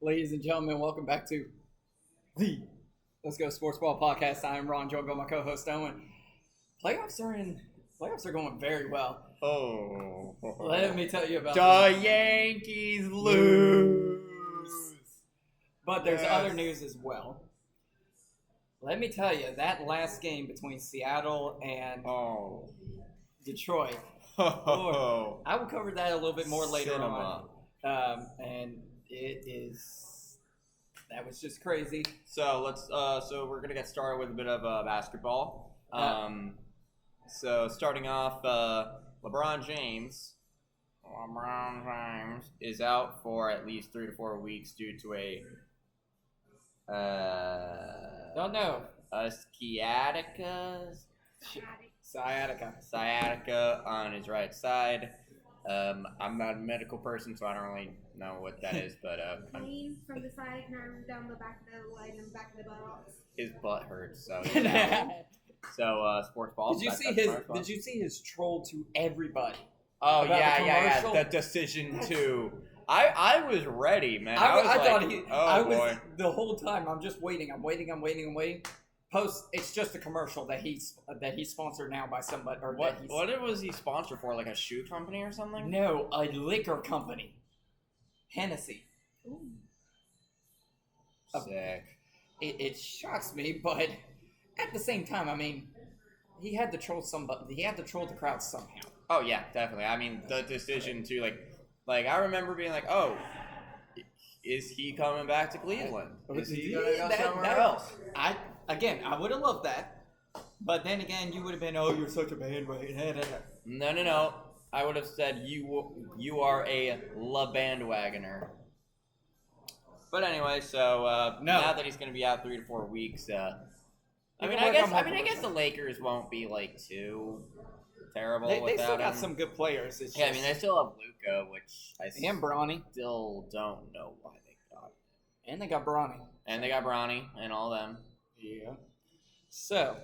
Ladies and gentlemen, welcome back to the Let's Go Sportsball podcast. I am Ron, joined by my co-host Owen. Playoffs are going very well. Oh. Let me tell you about the Yankees lose. But there's other news as well. Let me tell you, that last game between Seattle and Detroit, Lord, I will cover that a little bit more later on. And that was just crazy. So so we're gonna get started with a bit of basketball. So starting off, LeBron James is out for at least 3 to 4 weeks due to a sciatica on his right side. I'm not a medical person, so I don't really know what that is, but pain from the side nerve down the back of the leg and back of the buttocks. His butt hurts, so Sportsball. Did you see his troll to everybody? Oh yeah. The decision to. I was ready, man. I was the whole time. I'm just waiting. I'm waiting. It's just a commercial that he's sponsored now by somebody. Or what was he sponsored for? Like a shoe company or something? No, a liquor company. Hennessy. Ooh. Sick. It shocks me, but at the same time, I mean, he had to troll somebody. He had to troll the crowd somehow. Oh yeah, definitely. I mean, the decision to like I remember being like, oh, is he coming back to Cleveland? Is he gonna go somewhere else? I would have loved that, but then again, you would have been, oh, you're such a bandwagon. No. I would have said you are a bandwagoner. But anyway, so now that he's going to be out 3 to 4 weeks, I guess the Lakers won't be too terrible. They still got some good players. They still have Luka, which and Bronny. Still don't know why they got him. And they got Bronny. And all them. Yeah. So,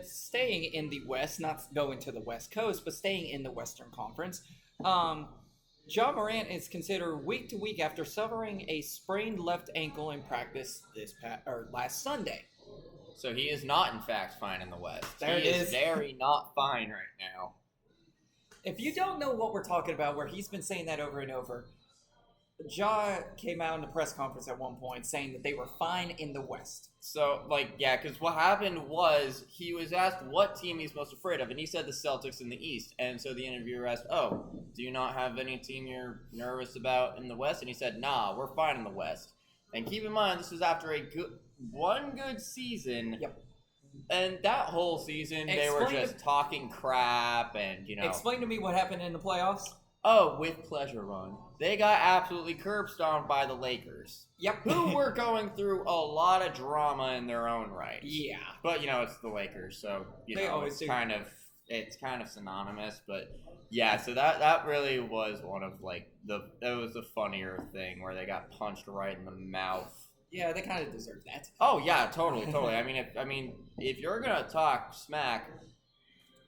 staying in the West, not going to the West Coast, but staying in the Western Conference. Ja Morant is considered week to week after suffering a sprained left ankle in practice last Sunday. So he is not, in fact, fine in the West. He is very not fine right now. If you don't know what we're talking about, where he's been saying that over and over, Ja came out in the press conference at one point saying that they were fine in the West. So, because what happened was he was asked what team he's most afraid of, and he said the Celtics in the East. And so the interviewer asked, oh, do you not have any team you're nervous about in the West? And he said, nah, we're fine in the West. And keep in mind, this was after one good season. Yep. And that whole season, they were just talking crap and, Explain to me what happened in the playoffs. Oh, with pleasure, Ron. They got absolutely curb stomped by the Lakers. Yep. Who were going through a lot of drama in their own right. Yeah. But, it's the Lakers, so, it's kind of synonymous. But, yeah, so that really was one of, that was the funnier thing where they got punched right in the mouth. Yeah, they kind of deserve that. Oh, yeah, totally. If you're going to talk smack,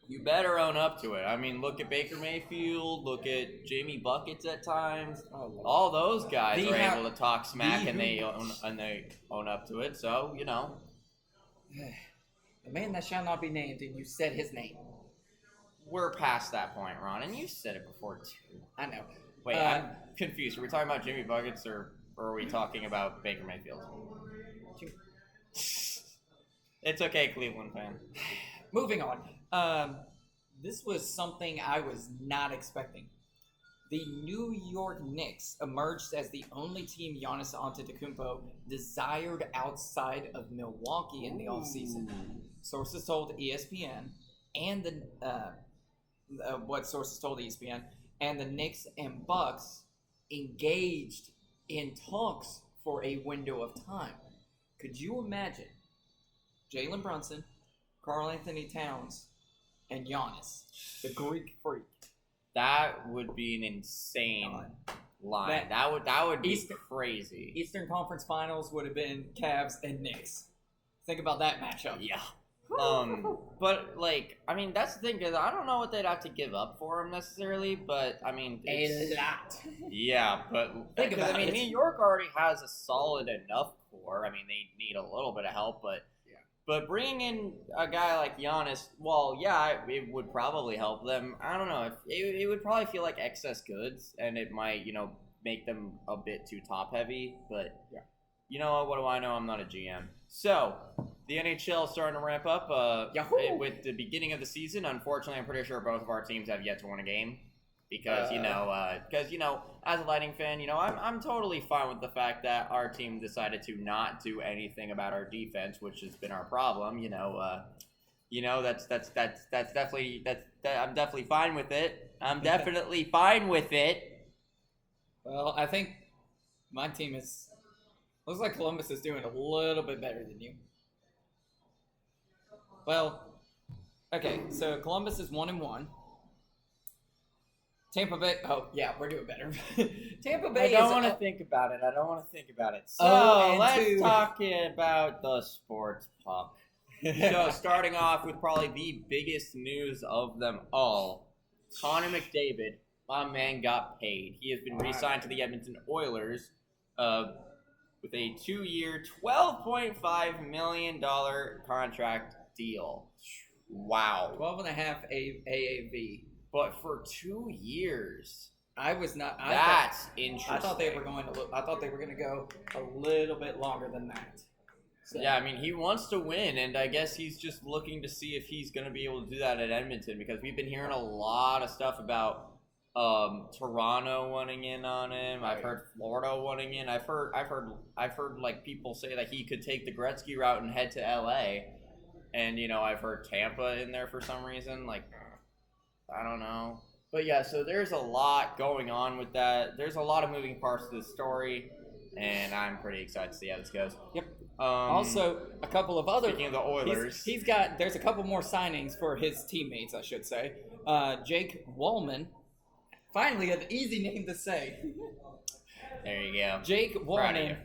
you better own up to it. I mean, look at Baker Mayfield, look at Jamie Buckets at times. All those guys are able to talk smack and they own up to it. So, The man that shall not be named, and you said his name. We're past that point, Ron, and you said it before too. I know. Wait, I'm confused. Are we talking about Jimmy Buckets or are we talking about Baker Mayfield? It's okay, Cleveland fan. Moving on. This was something I was not expecting. The New York Knicks emerged as the only team Giannis Antetokounmpo desired outside of Milwaukee in the offseason. Sources told ESPN and the Knicks and Bucks engaged in talks for a window of time. Could you imagine Jalen Brunson, Karl Anthony Towns, and Giannis, the Greek freak? That would be an insane line. That would be crazy. Eastern Conference Finals would have been Cavs and Knicks. Think about that matchup. Yeah. But like, I mean, that's the thing, because I don't know what they'd have to give up for him necessarily. But I mean, A lot. Yeah, but Think because, about I mean, it. New York already has a solid enough core. I mean, they need a little bit of help, but but bringing in a guy like Giannis, well, yeah, it would probably help them. I don't know. It would probably feel like excess goods, and it might, make them a bit too top heavy. But you know what do I know? I'm not a GM. So the NHL is starting to ramp up with the beginning of the season. Unfortunately, I'm pretty sure both of our teams have yet to win a game. Because as a Lightning fan, I'm totally fine with the fact that our team decided to not do anything about our defense, which has been our problem. That's definitely I'm definitely fine with it. I'm definitely fine with it. Well, I think my team looks like Columbus is doing a little bit better than you. Well, okay, so Columbus is 1-1. Tampa Bay. Oh yeah, we're doing better. Tampa Bay. I don't want to think about it. So let's talk about the sports puck. So starting off with probably the biggest news of them all, Connor McDavid, my man, got paid. He has been re-signed to the Edmonton Oilers with a 2-year, $12.5 million contract deal. Wow. 12.5 AAV. But for 2 years, That's interesting. I thought they were going to go a little bit longer than that. So. Yeah, I mean, he wants to win, and I guess he's just looking to see if he's going to be able to do that at Edmonton, because we've been hearing a lot of stuff about Toronto wanting in on him. Right. I've heard Florida wanting in. I've heard like people say that he could take the Gretzky route and head to LA, and I've heard Tampa in there for some reason. Like, I don't know. But yeah, so there's a lot going on with that. There's a lot of moving parts to the story, and I'm pretty excited to see how this goes. Yep. Also, a couple of other... Speaking of the Oilers... There's a couple more signings for his teammates, I should say. Jake Wallman. Finally, an easy name to say. There you go. Jake Wallman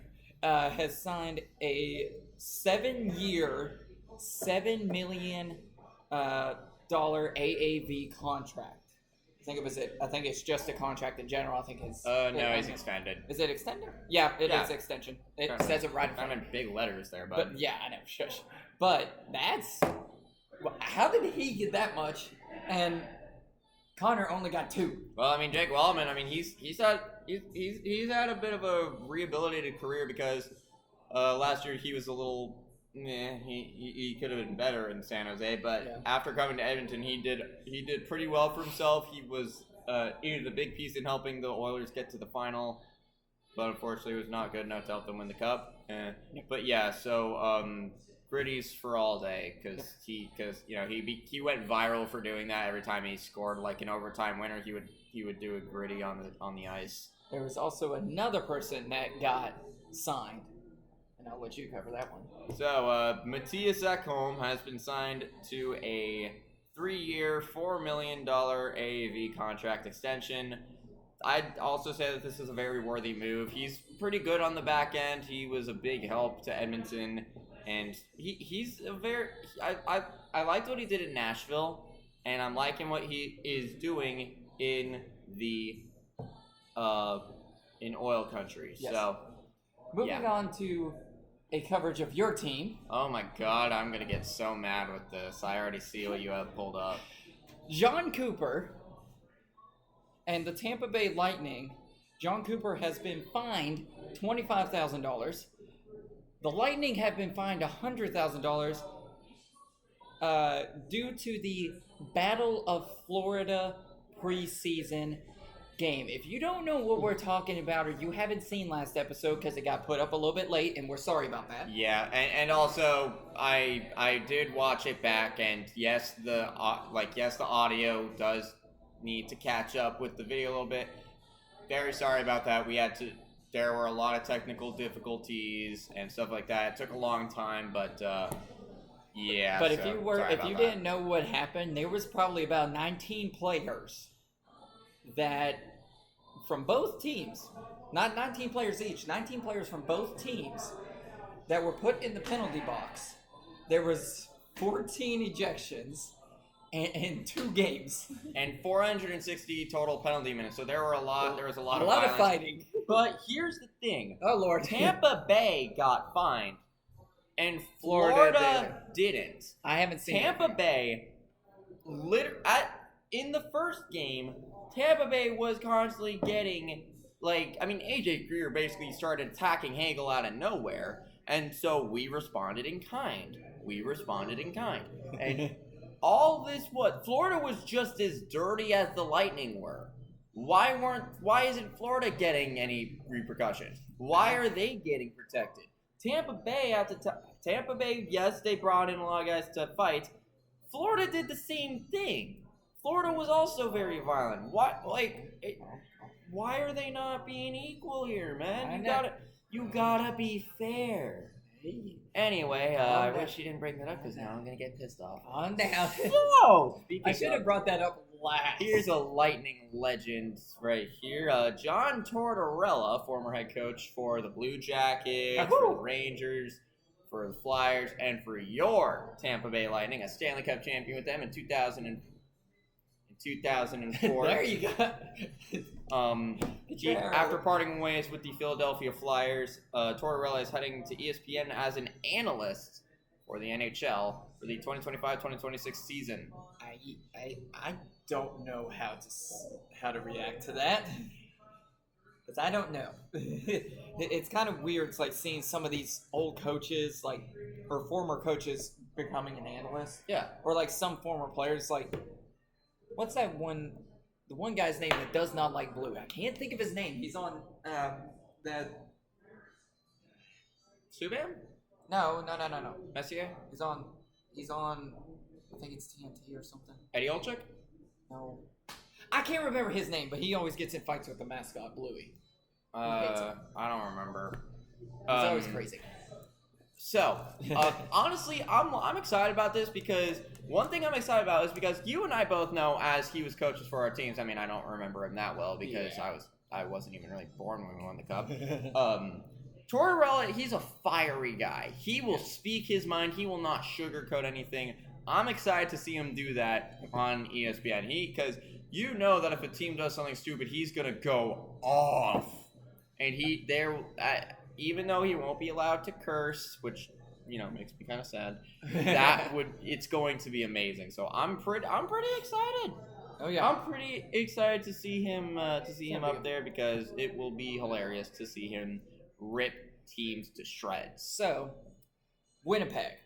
has signed a 7-year, $7 million AAV contract. I think it's just a contract in general. I think it's... no, he's extended. Is it extended? Yeah, it is extension. It says it right in front. I'm in big letters there, bud. But yeah, I know. Shush. But that's... How did he get that much? And Connor only got 2. Well, I mean, Jake Wallman, he's had a bit of a rehabilitated career, because last year he was a little... he could have been better in San Jose, but after coming to Edmonton, he did pretty well for himself. He was the big piece in helping the Oilers get to the final, but unfortunately was not good enough to help them win the cup. But yeah, so Gritty's for all day, because he went viral for doing that. Every time he scored like an overtime winner, he would do a Gritty on the ice. There was also another person that got signed. I'll let you cover that one. So, Matthias Ekholm has been signed to a 3-year, $4 million AAV contract extension. I'd also say that this is a very worthy move. He's pretty good on the back end. He was a big help to Edmonton, and he's a very... I liked what he did in Nashville, and I'm liking what he is doing in the in oil country. Yes. So, moving on to a coverage of your team. Oh my god, I'm going to get so mad with this. I already see what you have pulled up. John Cooper and the Tampa Bay Lightning. John Cooper has been fined $25,000. The Lightning have been fined $100,000 due to the Battle of Florida preseason game. If you don't know what we're talking about, or you haven't seen last episode because it got put up a little bit late, and we're sorry about that. Yeah, and also I did watch it back, and yes, the audio does need to catch up with the video a little bit. Very sorry about that. There were a lot of technical difficulties and stuff like that. It took a long time, but yeah. But if you didn't know what happened, there was probably about 19 players that from both teams, not 19 players each, 19 players from both teams that were put in the penalty box. There was 14 ejections in 2 games. And 460 total penalty minutes. So there was a lot A of lot of violence. fighting. But here's the thing. Oh, Lord. Tampa Bay got fined, and Florida didn't. I haven't seen Tampa Bay, in the first game, Tampa Bay was constantly getting, AJ Greer basically started attacking Hagel out of nowhere, and so we responded in kind. And all this, Florida was just as dirty as the Lightning were. Why isn't Florida getting any repercussions? Why are they getting protected? Tampa Bay, yes, they brought in a lot of guys to fight. Florida did the same thing. Florida was also very violent. Why are they not being equal here, man? You gotta be fair. Anyway, I wish you didn't bring that up because now I'm gonna get pissed off. On down. Whoa! I should have brought that up last. Here's a Lightning legend right here. John Tortorella, former head coach for the Blue Jackets, for the Rangers, for the Flyers, and for your Tampa Bay Lightning, a Stanley Cup champion with them in 2004. There you go. After parting ways with the Philadelphia Flyers, Tortorella is heading to ESPN as an analyst for the NHL for the 2025-2026 season. I don't know how to react to that, because I don't know. It's kind of weird. It's like seeing some of these old coaches, or former coaches, becoming an analyst. Yeah. Or like some former players, what's that one? The one guy's name that does not like blue. I can't think of his name. He's on the. Subban? No. Messier? He's on. I think it's TNT or something. Eddie Olczyk? No. I can't remember his name, but he always gets in fights with the mascot, Bluey. I don't remember. It's always crazy. So, honestly, I'm excited about this because one thing I'm excited about is because you and I both know as he was coaches for our teams. I mean, I don't remember him that well because I wasn't even really born when we won the cup. Tortorella, he's a fiery guy. He will speak his mind. He will not sugarcoat anything. I'm excited to see him do that on ESPN. Because you know that if a team does something stupid, he's gonna go off. And even though he won't be allowed to curse, which makes me kind of sad, it's going to be amazing. So I'm pretty excited. Oh yeah, I'm pretty excited to see him up there because it will be hilarious to see him rip teams to shreds. So, Winnipeg,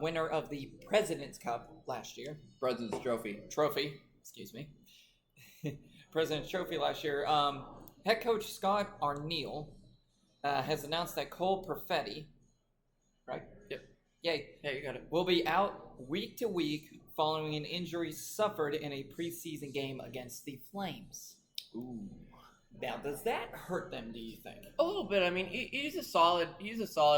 winner of the President's Cup last year. President's Trophy. Excuse me. President's Trophy last year. Head coach Scott Arniel has announced that Cole Perfetti, right? Yep. Yay. Yeah, you got it. Will be out week to week following an injury suffered in a preseason game against the Flames. Ooh. Now, does that hurt them, do you think? A little bit. I mean, he's a solid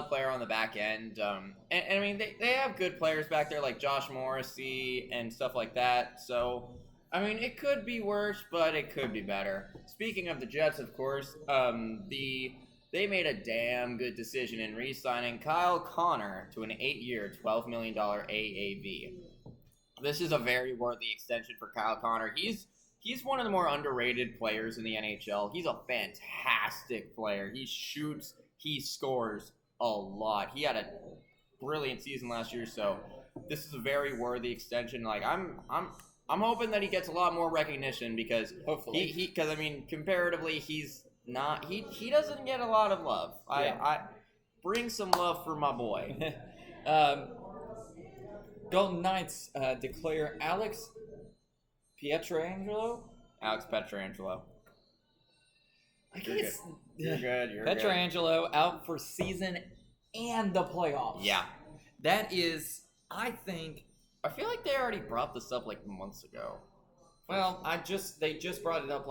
player on the back end. And I mean, they have good players back there like Josh Morrissey and stuff like that. So, I mean, it could be worse, but it could be better. Speaking of the Jets, of course, they made a damn good decision in re-signing Kyle Connor to an 8-year, $12 million AAV. This is a very worthy extension for Kyle Connor. He's one of the more underrated players in the NHL. He's a fantastic player. He shoots, he scores a lot. He had a brilliant season last year, so this is a very worthy extension. I'm hoping that he gets a lot more recognition because hopefully because I mean comparatively he's not he doesn't get a lot of love. Yeah. I bring some love for my boy. Golden Knights declare Alex Pietrangelo. I guess You're good. Pietrangelo out for season and the playoffs. Yeah. That is, I think. I feel like they already brought this up months ago. Well, they just brought it up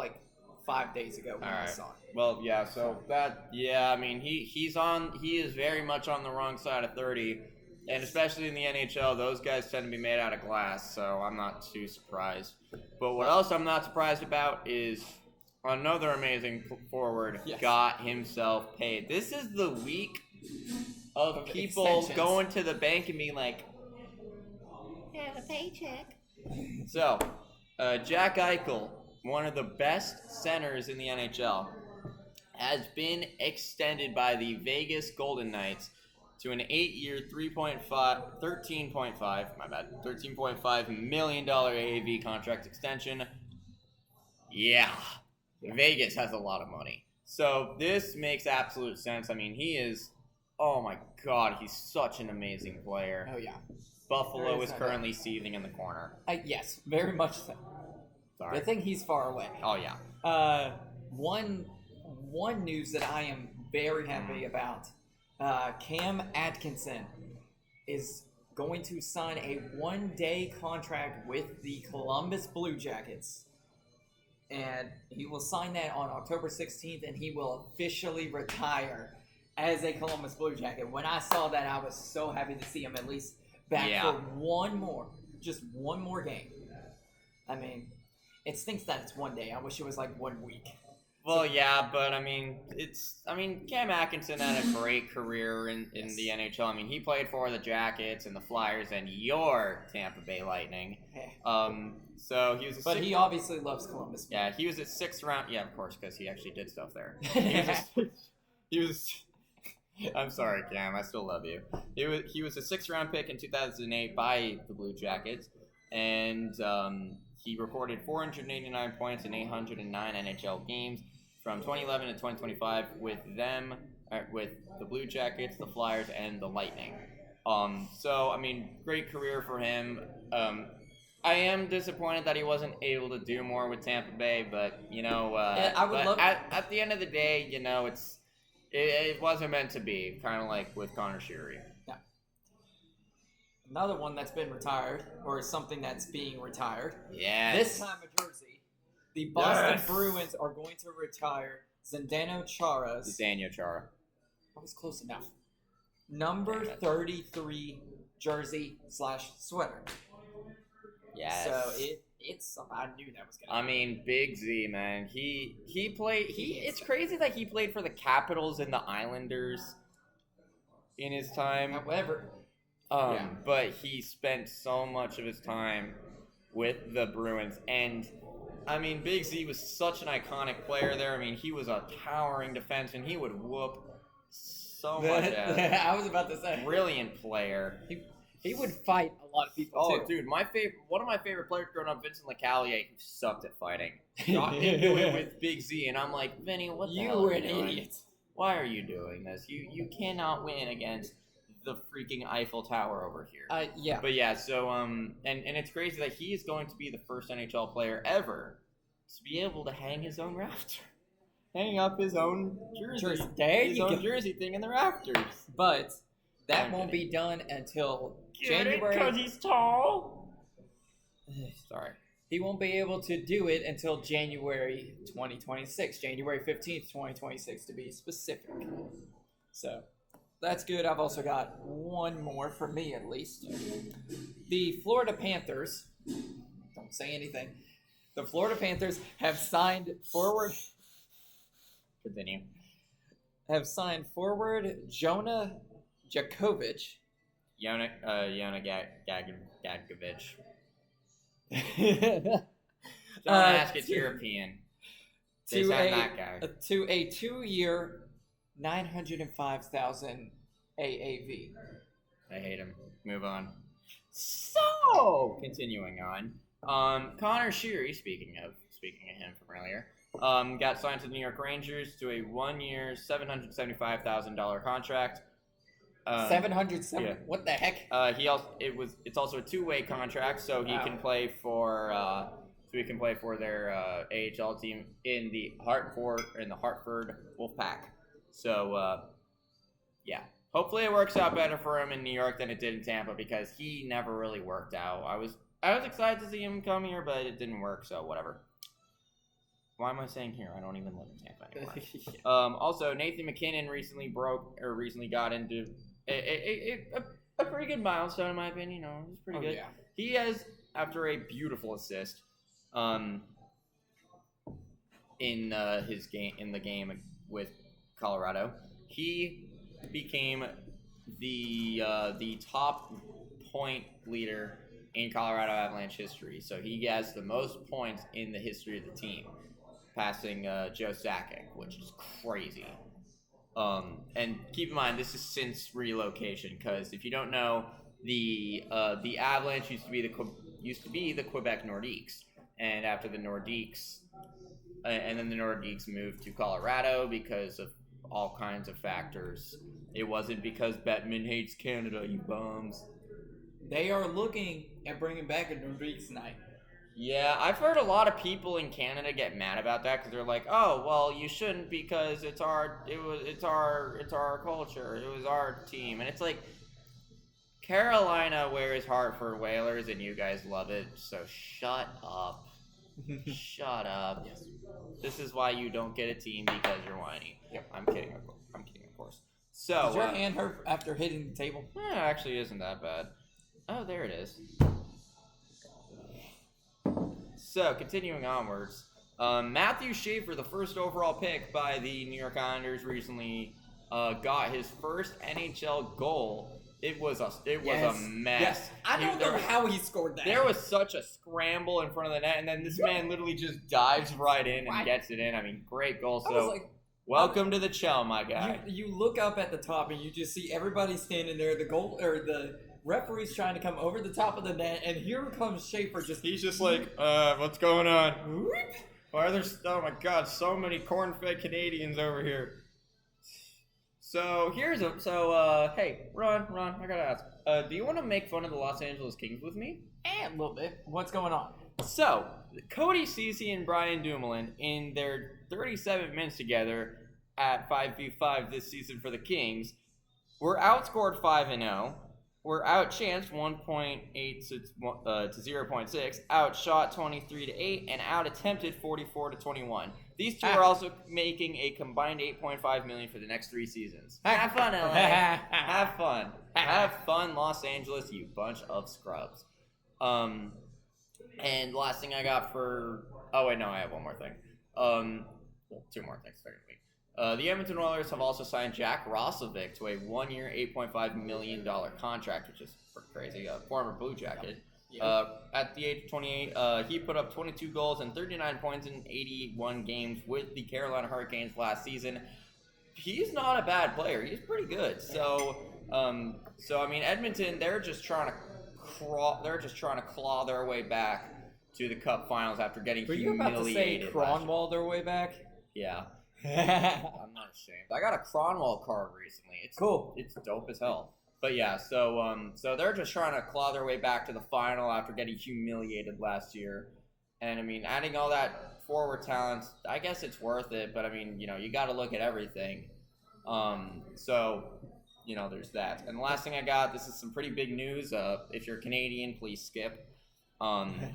5 days ago when I saw it. Well, yeah. So I mean, he is very much on the wrong side of 30, and especially in the NHL, those guys tend to be made out of glass. So I'm not too surprised. But what else I'm not surprised about is another amazing forward got himself paid. This is the week of people extensions. going to the bank and being like, Have a paycheck. So, Jack Eichel, one of the best centers in the NHL, has been extended by the Vegas Golden Knights to an 8-year, $13.5 million AAV contract extension. Yeah, Vegas has a lot of money. So this makes absolute sense. I mean, he is, oh my God, he's such an amazing player. Oh, yeah. Buffalo is currently seething in the corner. Yes, very much so. Sorry. I think he's far away. Oh, yeah. One news that I am very happy about, Cam Atkinson is going to sign a 1-day contract with the Columbus Blue Jackets. And he will sign that on October 16th, and he will officially retire as a Columbus Blue Jacket. When I saw that, I was so happy to see him at least back for one more game. I mean, it stinks that it's 1 day. I wish it was like 1 week. Well, yeah, but I mean, Cam Atkinson had a great career in the NHL. I mean, he played for the Jackets and the Flyers and your Tampa Bay Lightning. So he was he obviously loves Columbus. Yeah, he was a 6th round. Yeah, of course, because he actually did stuff there. He was. I'm sorry, Cam. I still love you. He was a 6th round pick in 2008 by the Blue Jackets, and he recorded 489 points in 809 NHL games from 2011 to 2025 with them, with the Blue Jackets, the Flyers, and the Lightning. So I mean, great career for him. I am disappointed that he wasn't able to do more with Tampa Bay, but I would love. At the end of the day, it wasn't meant to be. Kind of like with Connor Sheary. Yeah. Another one that's been retired, or something that's being retired. Yeah. This time a jersey. The Boston Bruins are going to retire Zdeno Chara's. Zdeno Chara. I was close enough. Number 33 jersey / sweater. Yes. So it's I knew that was gonna. I mean, Big Z, man. He played. It's crazy that he played for the Capitals and the Islanders in his time. However, but he spent so much of his time with the Bruins, and I mean, Big Z was such an iconic player there. I mean, he was a towering defenseman. He would whoop so much ass. I was about to say, brilliant player. He would fight a lot of people too. Oh, dude, one of my favorite players growing up, Vincent LeCavalier, who sucked at fighting. Got into it with Big Z, and I'm like, Vinny, what the hell You were are an you doing? idiot. Why are you doing this? You cannot win against the freaking Eiffel Tower over here. Yeah. But yeah, so and it's crazy that he is going to be the first NHL player ever to be able to hang his own rafter. Hang up his own jersey. There his you own go. jersey thing in the rafters. But that won't be done until January. Because he's tall. Sorry. He won't be able to do it until January 2026. January 15th, 2026 to be specific. So that's good. I've also got one more for me at least. The Florida Panthers, don't say anything. The Florida Panthers have signed forward. Continue. Have signed forward Jonah Jakovic. Yona Gagovic. Don't ask, it's European. They signed that guy. To a 2-year, $905,000 AAV. I hate him. Move on. So, continuing on. Connor Sheary, speaking of him from earlier, got signed to the New York Rangers to a 1-year, $775,000 contract. 770. Yeah. What the heck? It's also a 2-way contract, so he can play for their AHL team in the Hartford Wolfpack. So yeah, hopefully it works out better for him in New York than it did in Tampa, because he never really worked out. I was excited to see him come here, but it didn't work. So whatever. Why am I saying here? I don't even live in Tampa anymore. Also, Nathan McKinnon recently got into a pretty good milestone in my opinion. He's pretty good. Yeah. He has, after a beautiful assist, in the game with Colorado, he became the top point leader in Colorado Avalanche history. So he has the most points in the history of the team, passing Joe Sakic, which is crazy. And keep in mind, this is since relocation, because if you don't know, the Avalanche used to be the Quebec Nordiques, and after the Nordiques, and then the Nordiques moved to Colorado because of all kinds of factors. It wasn't because Bettman hates Canada, you bums. They are looking at bringing back a Nordiques night. Yeah, I've heard a lot of people in Canada get mad about that because they're like, "Oh, well, you shouldn't because it's our culture. It was our team." And it's like, Carolina wears heart for Whalers, and you guys love it. So shut up. Shut up. Yes. This is why you don't get a team, because you're whiny. Yep. I'm kidding, of course. So Did your hand hurt after hitting the table? it actually isn't that bad. Oh, there it is. So, continuing onwards, Matthew Schaefer, the first overall pick by the New York Islanders, recently got his first NHL goal. It was a mess. Yes. I don't know how he scored that. There was such a scramble in front of the net, and then this man literally just dives right in and gets it in. I mean, great goal. So, welcome to the Chell, my guy. You look up at the top and you just see everybody standing there. The referee's trying to come over the top of the net, and here comes Schaefer. He's just like, what's going on? Why are there? Oh my God, so many corn-fed Canadians over here. So hey, Ron, I gotta ask. Do you want to make fun of the Los Angeles Kings with me? A little bit. What's going on? So, Cody Ceci and Brian Dumoulin, in their 37 minutes together at 5v5 this season for the Kings, were outscored 5-0, were outchanced 1.8 to 0.6, outshot 23-8, and out-attempted 44-21. These two are also making a combined $8.5 million for the next 3 seasons. Have fun, LA. Have fun. Have fun, Los Angeles, you bunch of scrubs. And last thing I got for... Oh, wait, no, I have one more thing. Well, 2 more things, technically. The Edmonton Oilers have also signed Jack Roslovic to a 1-year, $8.5 million contract, which is crazy. A former Blue Jacket. At the age of 28, he put up 22 goals and 39 points in 81 games with the Carolina Hurricanes last season. He's not a bad player. He's pretty good. So I mean, Edmonton, they're just trying to claw their way back to the Cup Finals after getting humiliated. Were you about to say Cronwall their way back? Yeah. I'm not ashamed. I got a Cronwall card recently. It's cool. It's dope as hell. But yeah, so they're just trying to claw their way back to the final after getting humiliated last year. And I mean, adding all that forward talent, I guess it's worth it. But I mean, you got to look at everything. So there's that. And the last thing I got, this is some pretty big news. If you're Canadian, please skip. The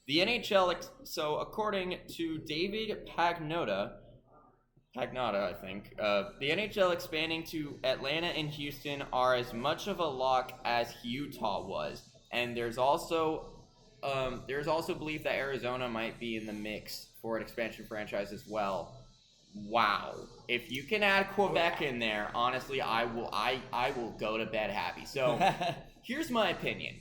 NHL. So according to David Pagnotta, I think, the NHL expanding to Atlanta and Houston are as much of a lock as Utah was, and there's also belief that Arizona might be in the mix for an expansion franchise as well. Wow! If you can add Quebec in there, honestly, I will go to bed happy. So, here's my opinion.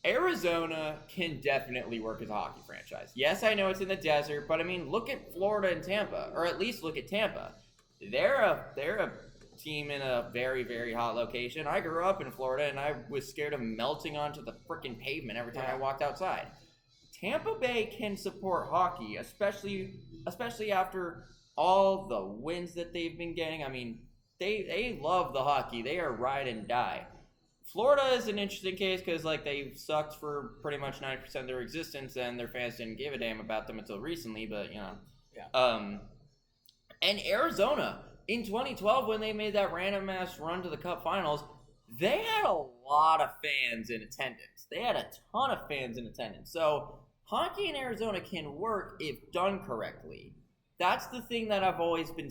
Arizona can definitely work as a hockey franchise. Yes, I know it's in the desert, but I mean, look at Florida and Tampa, or at least look at Tampa. They're a team in a very, very hot location. I grew up in Florida, and I was scared of melting onto the freaking pavement every time I walked outside. Tampa Bay can support hockey, especially after all the wins that they've been getting. I mean, they love the hockey. They are ride and die. Florida is an interesting case because they sucked for pretty much 90% of their existence, and their fans didn't give a damn about them until recently. But and Arizona in 2012, when they made that random ass run to the Cup Finals, they had a lot of fans in attendance. They had a ton of fans in attendance. So hockey in Arizona can work if done correctly. That's the thing that I've always been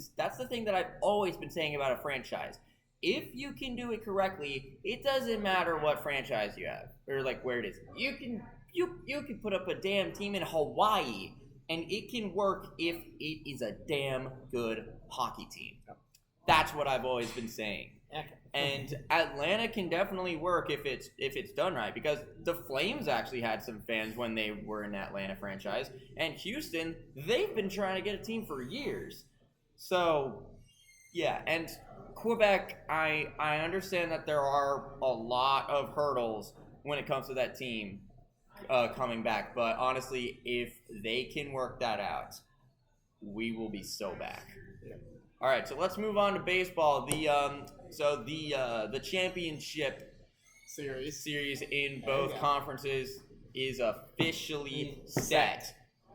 saying about a franchise. If you can do it correctly, it doesn't matter what franchise you have or where it is. You can put up a damn team in Hawaii, and it can work if it is a damn good hockey team. That's what I've always been saying. Okay. And Atlanta can definitely work if it's done right, because the Flames actually had some fans when they were in the Atlanta franchise, and Houston, they've been trying to get a team for years. So, yeah, and Quebec, I understand that there are a lot of hurdles when it comes to that team coming back, but honestly, if they can work that out, we will be so back. Yeah. All right, so let's move on to baseball. The championship series in both conferences is officially set.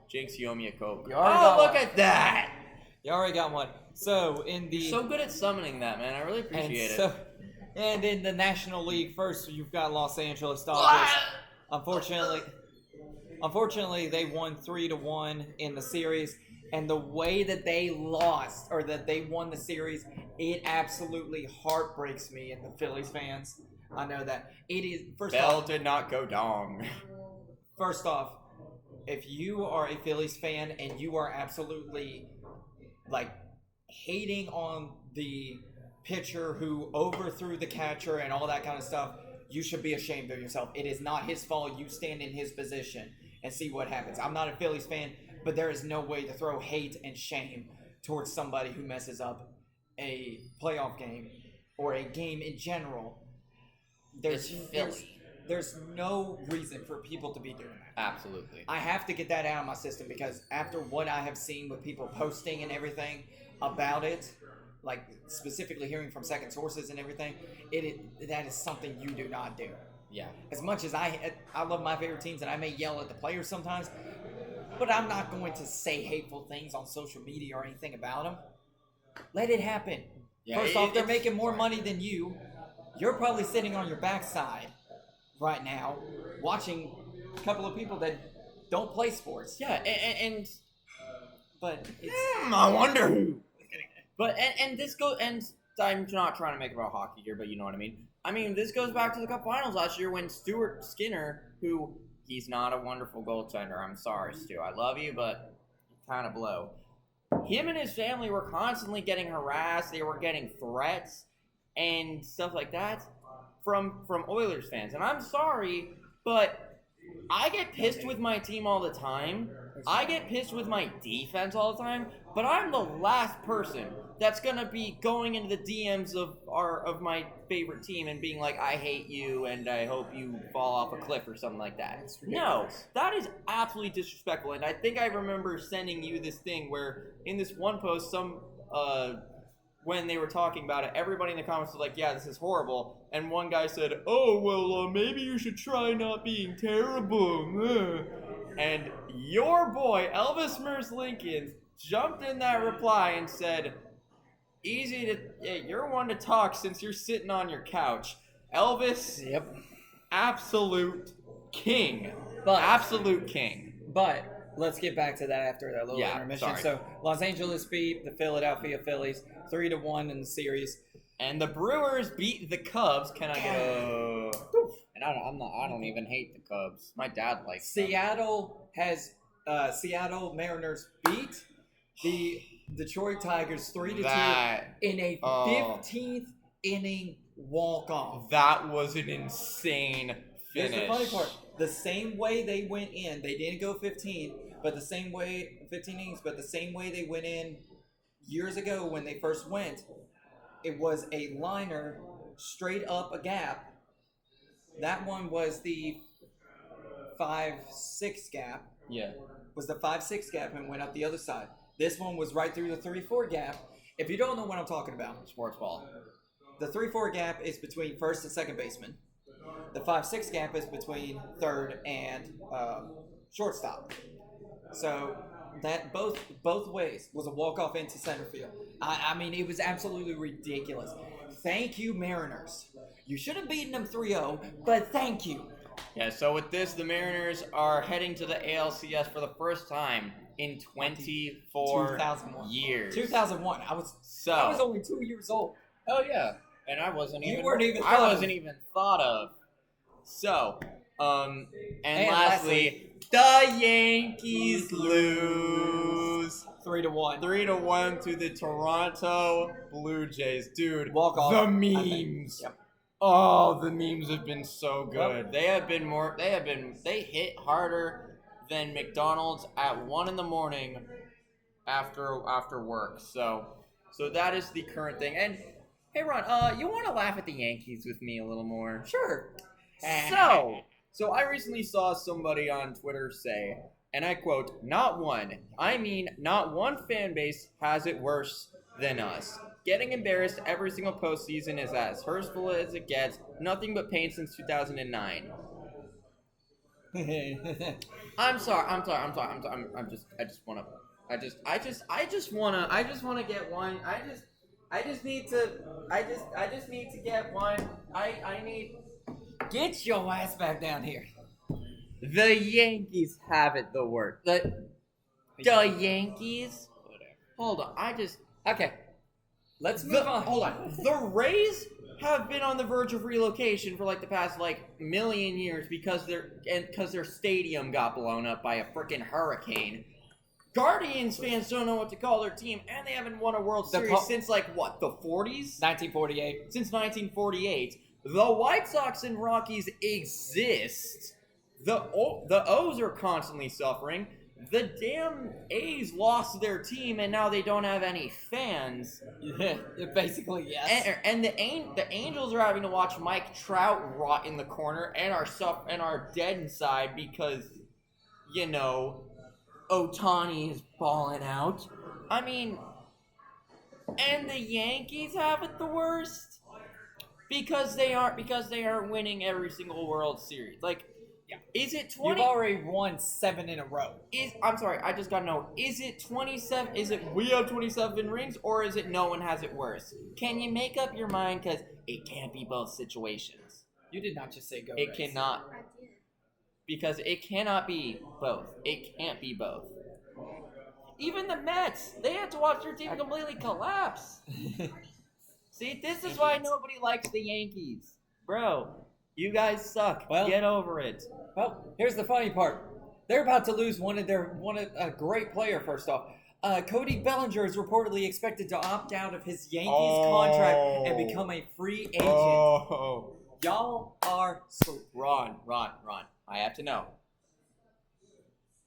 Jinx, you owe me a Coke. Oh, look at that! You already got one. So in the You're so good at summoning that, man. I really appreciate it. And in the National League, first you've got Los Angeles Dodgers. Unfortunately, they won 3-1 in the series. And the way that they lost, or that they won the series, it absolutely heartbreaks me and the Phillies fans. I know that. It is, Bell did not go dong. First off, if you are a Phillies fan and you are absolutely, like, hating on the pitcher who overthrew the catcher and all that kind of stuff, you should be ashamed of yourself. It is not his fault. You stand in his position and see what happens. I'm not a Phillies fan, but there is no way to throw hate and shame towards somebody who messes up a playoff game or a game in general. There's no reason for people to be doing that. Absolutely. I have to get that out of my system, because after what I have seen with people posting and everything about it, like specifically hearing from second sources and everything, that is something you do not do. Yeah. As much as I love my favorite teams and I may yell at the players sometimes, but I'm not going to say hateful things on social media or anything about them. Let it happen. Yeah, First off, they're making more money than you. You're probably sitting on your backside right now watching a couple of people that don't play sports. Yeah, but it's... I wonder who. But and this goes, and I'm not trying to make it about hockey here, but you know what I mean. I mean, this goes back to the Cup Finals last year when Stuart Skinner, who he's not a wonderful goaltender. I'm sorry, Stu. I love you, but you kind of blow. Him and his family were constantly getting harassed. They were getting threats and stuff like that from Oilers fans. And I'm sorry, but I get pissed with my team all the time. I get pissed with my defense all the time. But I'm the last person that's gonna be going into the DMs of my favorite team and being like, I hate you and I hope you fall off a cliff or something like that. No, that is absolutely disrespectful. And I think I remember sending you this thing where in this one post, when they were talking about it, everybody in the comments was like, yeah, this is horrible. And one guy said, oh, well, maybe you should try not being terrible. And your boy, Elvis Merce Lincoln, jumped in that reply and said, you're one to talk since you're sitting on your couch. Elvis, Yep. Absolute king. But let's get back to that after that little intermission. Sorry. So Los Angeles beat the Philadelphia Phillies 3-1 in the series. And the Brewers beat the Cubs. Can I get a... And I don't even hate the Cubs. My dad likes them. Seattle Mariners beat the Detroit Tigers 3-2 in a 15th inning walk-off. That was an insane finish. Here's the funny part. The same way they went in, they didn't go 15 innings, but the same way they went in years ago when they first went, it was a liner straight up a gap. That one was the 5-6 gap. Yeah. Was the 5-6 gap and went up the other side. This one was right through the 3-4 gap. If you don't know what I'm talking about, Sportsball. The 3-4 gap is between first and second baseman. The 5-6 gap is between third and shortstop. So that both ways was a walk-off into center field. I mean, it was absolutely ridiculous. Thank you, Mariners. You should have beaten them 3-0, but thank you. Yeah, so with this, the Mariners are heading to the ALCS for the first time in 24 2001. years. 2001. I was only 2 years old. Oh yeah, and I wasn't even. You weren't even. I wasn't even thought of. So And lastly, the Yankees lose 3-1. 3-1 to the Toronto Blue Jays. Dude, Walk off. the memes. Yep. Oh, the memes have been so good. Yep. They hit harder than McDonald's at 1 a.m. after work. So that is the current thing. And hey, Ron, you want to laugh at the Yankees with me a little more? Sure. So I recently saw somebody on Twitter say, and I quote, not one fan base has it worse than us. Getting embarrassed every single postseason is as hurtful as it gets. Nothing but pain since 2009. I'm sorry. I just want to get one. I just need to get one. I need. Get your ass back down here. The Yankees have it the worst. The Yankees? Whatever. Hold on. Okay. Let's move on. Hold on. The Rays have been on the verge of relocation for like the past million years because their stadium got blown up by a freaking hurricane. Guardians fans don't know what to call their team, and they haven't won a World Series since the 40s? 1948. Since 1948. The White Sox and Rockies exist. The O's are constantly suffering. The damn A's lost their team, and now they don't have any fans. Yeah, basically, yes. And the Angels are having to watch Mike Trout rot in the corner and are dead inside because, Ohtani is balling out. I mean, and the Yankees have it the worst. Because they aren't winning every single World Series. Is it 20? You've already won 7 in a row. I'm sorry, I just gotta know. Is it 27? Is it we have 27 rings, or is it no one has it worse? Can you make up your mind? Because it can't be both situations. You did not just say go. It Rays. cannot. Because it cannot be both. It can't be both. Even the Mets, they had to watch their team completely collapse. See, this is why nobody likes the Yankees. Bro, you guys suck. Well, get over it. Well, here's the funny part. They're about to lose a great player, first off. Cody Bellinger is reportedly expected to opt out of his Yankees contract and become a free agent. Y'all are so... Ron, I have to know.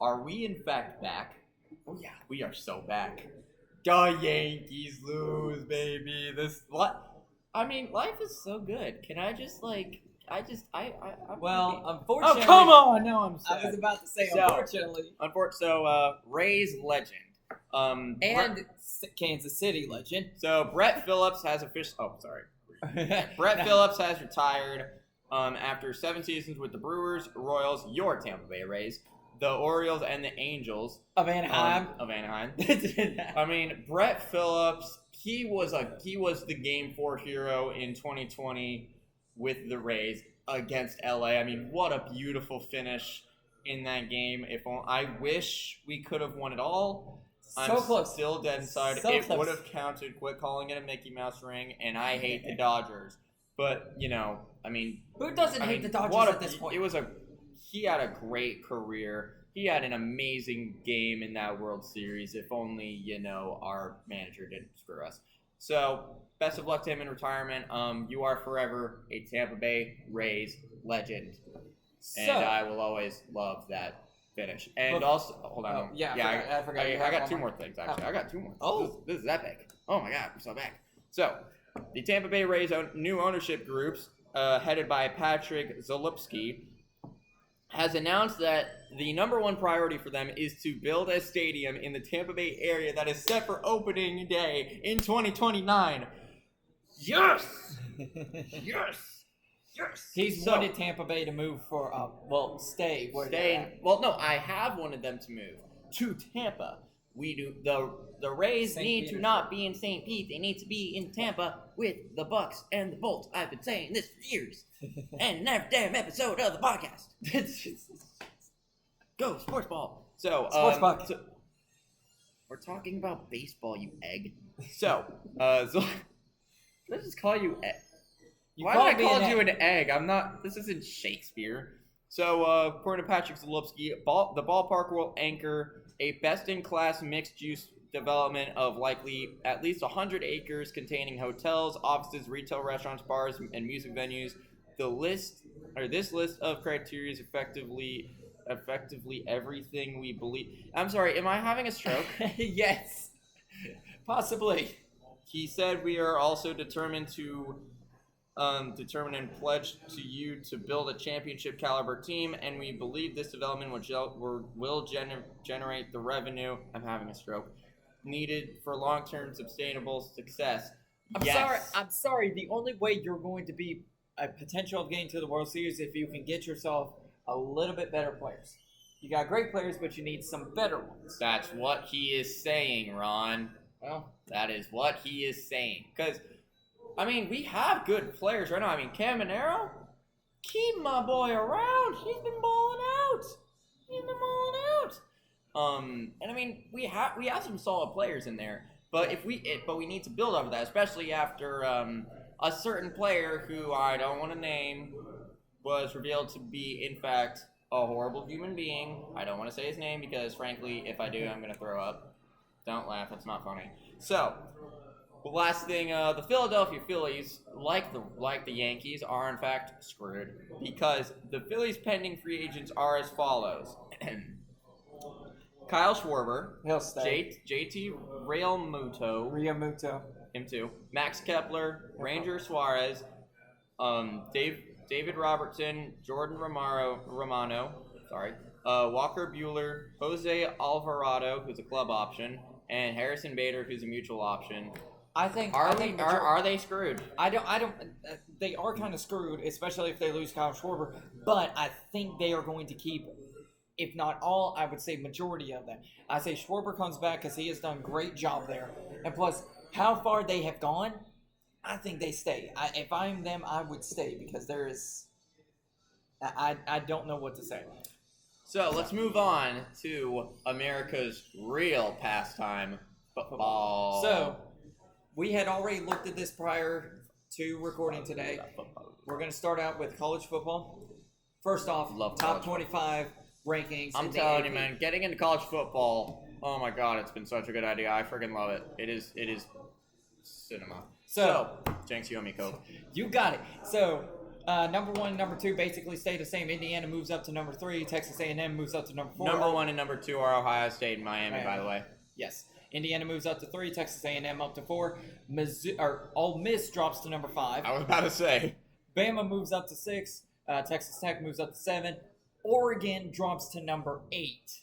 Are we in fact back? Oh yeah, we are so back. The Yankees lose, baby. I mean, life is so good. Can I just I'm unfortunately... Oh, come on! No, I'm sad. I was about to say, unfortunately. Rays legend. And Kansas City legend. So, Brett Phillips has Brett Phillips has retired after 7 seasons with the Brewers, Royals, your Tampa Bay Rays, the Orioles, and the Angels of Anaheim. I mean, Brett Phillips, he was the Game 4 hero in 2020 with the Rays against LA. I mean, what a beautiful finish in that game. I wish we could have won it all. I'm close. Still dead inside. It would have counted. Quit calling it a Mickey Mouse ring, and I hate the Dodgers. But, I mean... Who doesn't hate the Dodgers at this point? He had a great career. He had an amazing game in that World Series. If only, our manager didn't screw us. So, best of luck to him in retirement. You are forever a Tampa Bay Rays legend. And I will always love that finish. And also, hold on. I forgot. I got 2 more things, actually. I got 2 more. Oh. This is epic. Oh, my God. We're so back. So, the Tampa Bay Rays new ownership groups, headed by Patrick Zalupski, has announced that the number 1 priority for them is to build a stadium in the Tampa Bay area that is set for opening day in 2029. Yes! Yes! Yes! He's wanted Tampa Bay to move stay. I have wanted them to move to Tampa. We do the Rays need to not be in St. Pete. They need to be in Tampa with the Bucks and the Bolts. I've been saying this for years, and every damn episode of the podcast. Go Sportsball. So, Sportsball. We're talking about baseball, you egg. So let's just call you egg. Why would I call you an egg? I'm not. This isn't Shakespeare. So, according to Patrick Zalupski, the ballpark will anchor a best-in-class mixed-use development of likely at least 100 acres containing hotels, offices, retail, restaurants, bars, and music venues. This list of criteria is effectively everything we believe. I'm sorry, am I having a stroke? Yes, possibly. He said we are also determined and pledge to you to build a championship caliber team, and we believe this development will generate the revenue. I'm having a stroke. Needed for long-term sustainable success. I'm sorry. The only way you're going to be a potential of getting to the World Series if you can get yourself a little bit better players. You got great players, but you need some better ones. That's what he is saying, Ron. Well, that is what he is saying. Because, I mean, we have good players right now. I mean, Caminero, keep my boy around. He's been balling out. And I mean, we have some solid players in there, but we need to build off of that, especially after a certain player who I don't want to name was revealed to be, in fact, a horrible human being. I don't want to say his name because, frankly, if I do, I'm gonna throw up. Don't laugh; it's not funny. So, the last thing, the Philadelphia Phillies, like the Yankees, are in fact screwed because the Phillies' pending free agents are as follows. Kyle Schwarber, he'll stay. JT Realmuto, him too. Max Kepler, Ranger Suarez, David Robertson, Jordan Romano, Walker Buehler, Jose Alvarado, who's a club option, and Harrison Bader, who's a mutual option. I think are they screwed? I don't. They are kind of screwed, especially if they lose Kyle Schwarber. But I think they are going to keep, if not all, I would say majority of them. I say Schwarber comes back because he has done a great job there. And plus, how far they have gone, I think they stay. If I'm them, I would stay because there is... I don't know what to say. So, let's move on to America's real pastime, football. So, we had already looked at this prior to recording today. We're going to start out with college football. First off, top 25 rankings. I'm telling you, man, getting into college football, oh my god, it's been such a good idea. I freaking love it. It is cinema. So Jenks, you owe me Coke. You got it. So, number 1 and number 2 basically stay the same. Indiana moves up to number 3. Texas A&M moves up to number 4. Number 1 and number 2 are Ohio State and Miami, by the way. Yes. Indiana moves up to 3. Texas A&M up to 4. Ole Miss drops to number 5. I was about to say. Bama moves up to 6. Texas Tech moves up to 7. Oregon drops to number 8.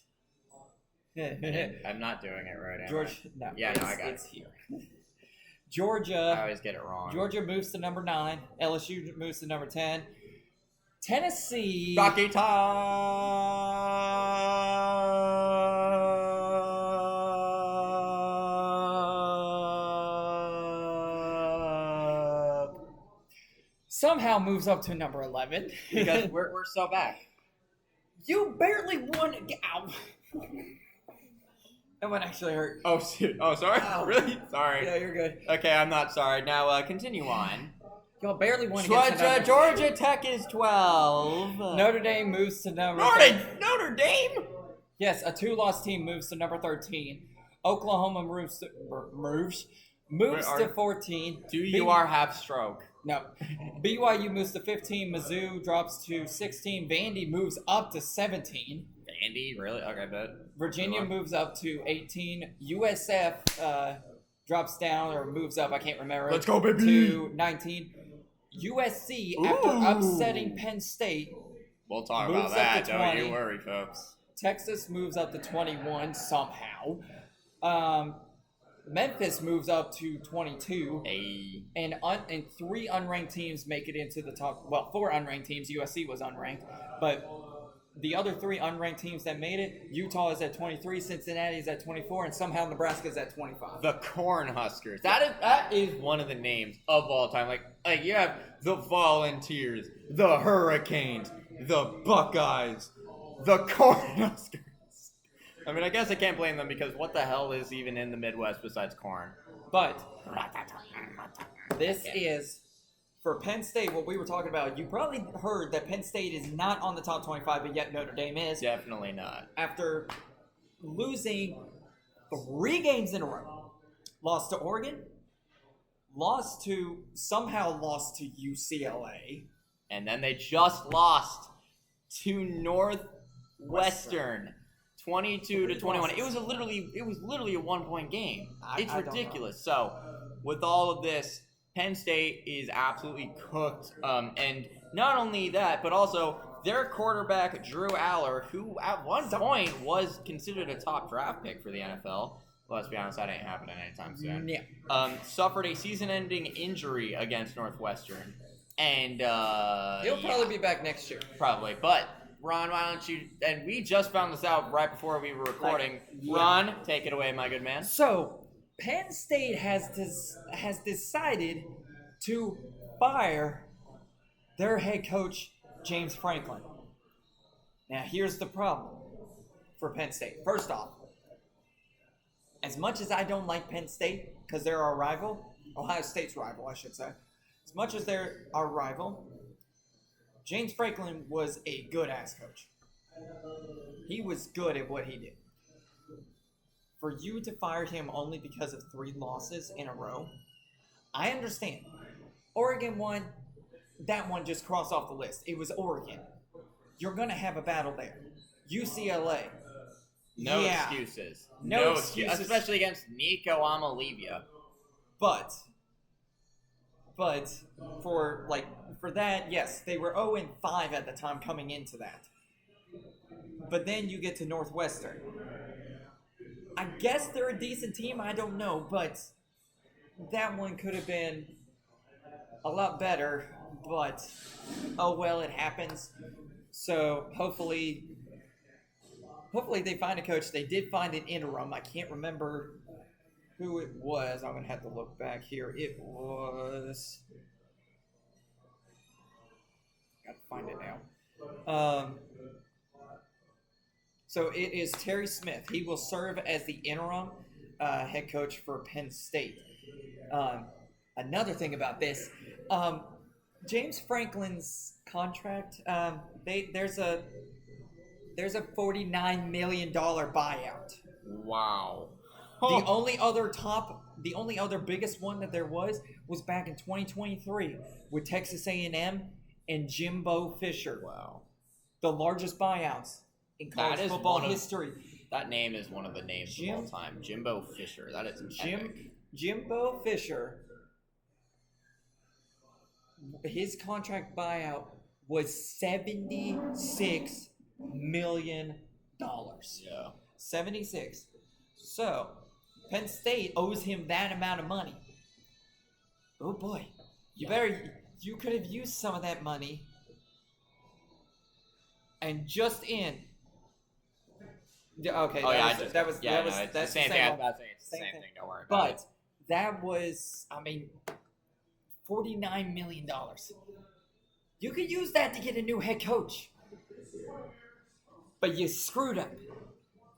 I'm not doing it right now. No, I got it's here. Georgia. I always get it wrong. Georgia moves to number 9. LSU moves to number 10. Tennessee. Rocky Top. Somehow moves up to number 11. Because we're so back. You barely won. Ow. That one actually hurt. Oh, sorry. Ow. Really? Sorry. Yeah, you're good. Okay, I'm not sorry. Now, continue on. Y'all barely won against Georgia Tech is 12. Notre Dame moves to number Notre Dame? Yes, a 2-loss team moves to number 13. Oklahoma moves to 14. Do you have stroke? No. BYU moves to 15. Mizzou drops to 16. Vandy moves up to 17. Vandy? Really? Okay, bet. Virginia moves up to 18. USF drops down or moves up, I can't remember. Let's go, baby! To 19. USC, after upsetting Penn State, we'll talk about that. Don't you worry, folks. Texas moves up to 21 somehow. Memphis moves up to 22. Hey. And 3 unranked teams make it into the top. Well, 4 unranked teams. USC was unranked. But the other 3 unranked teams that made it, Utah is at 23, Cincinnati is at 24, and somehow Nebraska is at 25. The Cornhuskers. That is one of the names of all time. Like you have the Volunteers, the Hurricanes, the Buckeyes, the Cornhuskers. I mean, I guess I can't blame them because what the hell is even in the Midwest besides corn? But this is for Penn State, what we were talking about, you probably heard that Penn State is not on the top 25, but yet Notre Dame is. Definitely not. After losing 3 games in a row. Lost to Oregon, lost to UCLA. And then they just lost to Northwestern. 22-21. It was literally a 1-point game. It's ridiculous. So, with all of this, Penn State is absolutely cooked. And not only that, but also their quarterback Drew Aller, who at one point was considered a top draft pick for the NFL. Well, let's be honest, that ain't happening anytime soon. Yeah. Suffered a season-ending injury against Northwestern, and he'll probably be back next year. Probably, but. Ron, why don't you? And we just found this out right before we were recording. Ron, take it away, my good man. So, Penn State has decided to fire their head coach, James Franklin. Now, here's the problem for Penn State. First off, as much as I don't like Penn State because they're our rival, Ohio State's rival, I should say. As much as they're our rival, James Franklin was a good-ass coach. He was good at what he did. For you to fire him only because of 3 losses in a row, I understand. Oregon won. That one just crossed off the list. It was Oregon. You're going to have a battle there. UCLA. No excuses. No excuses. Especially against Nico Amalivia. But for that, yes, they were 0-5 at the time coming into that. But then you get to Northwestern. I guess they're a decent team, I don't know, but that one could have been a lot better, but oh well, it happens. So hopefully they find a coach. They did find an interim. I can't remember who it was. I'm going to have to look back here. It was... Got to find it now. So it is Terry Smith. He will serve as the interim head coach for Penn State. Another thing about this, James Franklin's contract, there's a $49 million buyout. Wow. The only other biggest one that there was back in 2023 with Texas A&M and Jimbo Fisher. Wow. The largest buyouts in college football history. That name is one of the names of all time. Jimbo Fisher. That is epic. Jimbo Fisher. His contract buyout was $76 million. Yeah. 76. So, Penn State owes him that amount of money. Oh boy. You could have used some of that money and just in. Okay, that's the same thing. I was about to say. It's the same thing. Don't worry about it. But that was, $49 million. You could use that to get a new head coach. But you screwed up.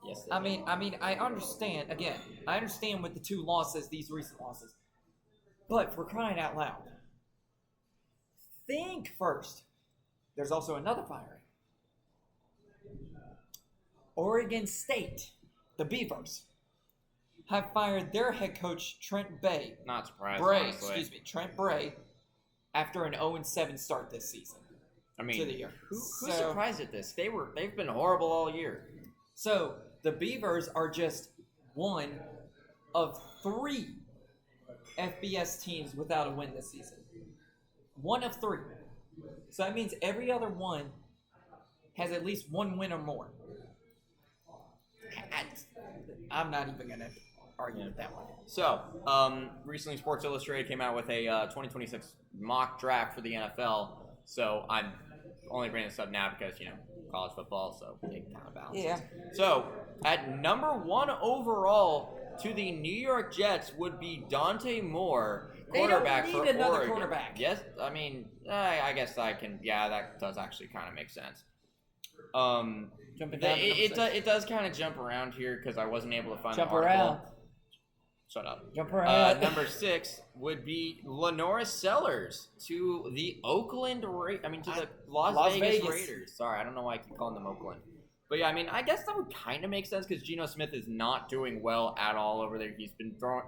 Yes. I understand. Again, I understand with the 2 losses, these recent losses. But for crying out loud, think first. There's also another firing. Oregon State, the Beavers, have fired their head coach Trent Bray. Not surprised. Trent Bray, after an 0-7 start this season. To the year. Who's surprised at this? They've been horrible all year. So the Beavers are just one of 3 FBS teams without a win this season. One of 3. So that means every other one has at least 1 win or more. I'm not even going to argue with that one. So, recently Sports Illustrated came out with a 2026 mock draft for the NFL. So I'm only bringing this up now because, college football, so it kind of balances. Yeah. So, at number 1 overall to the New York Jets would be Dante Moore, quarterback for Oregon. They don't need another quarterback. Yes, I guess I can. Yeah, that does actually kind of make sense. Jumping down it does kind of jump around here because I wasn't able to find Jump the article. around. Shut up. Jumper hat. Number 6 would be Lenora Sellers to the the Las Vegas Raiders. Sorry, I don't know why I keep calling them Oakland. But yeah, I mean, I guess that would kind of make sense because Geno Smith is not doing well at all over there.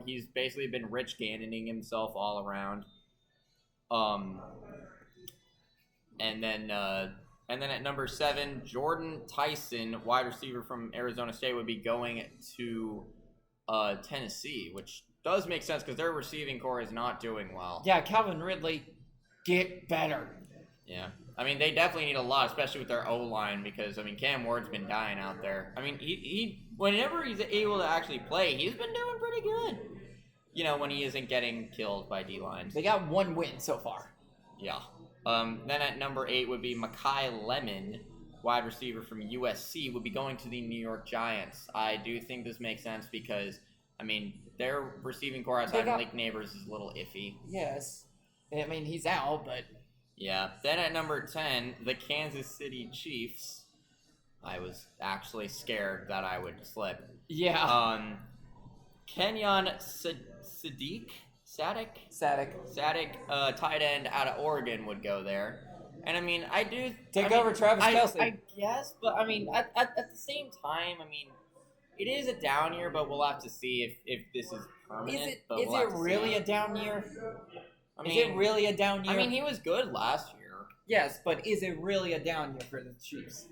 He's basically been Rich Gannoning himself all around. And then at number 7, Jordan Tyson, wide receiver from Arizona State, would be going to Tennessee, which does make sense because their receiving core is not doing well. Yeah, Calvin Ridley, get better. Yeah. I mean, they definitely need a lot, especially with their O-line, because, I mean, Cam Ward's been dying out there. I mean, he whenever he's able to actually play, he's been doing pretty good. You know, when he isn't getting killed by D-lines. They got 1 win so far. Yeah. Then at number 8 would be Mekhi Lemon, wide receiver from USC, would be going to the New York Giants. I do think this makes sense because, I mean, their receiving core outside of Lake Neighbors is a little iffy. Yes. I mean, he's out, but... Yeah. Then at number 10, the Kansas City Chiefs. I was actually scared that I would slip. Yeah. Kenyon Sadik, tight end out of Oregon, would go there. And I mean, Take over Travis Kelce. I guess, but I mean, at the same time, I mean, it is a down year, but we'll have to see if this is permanent. Is it really a down year? I mean, is it really a down year? I mean, he was good last year. Yes, but is it really a down year for the Chiefs?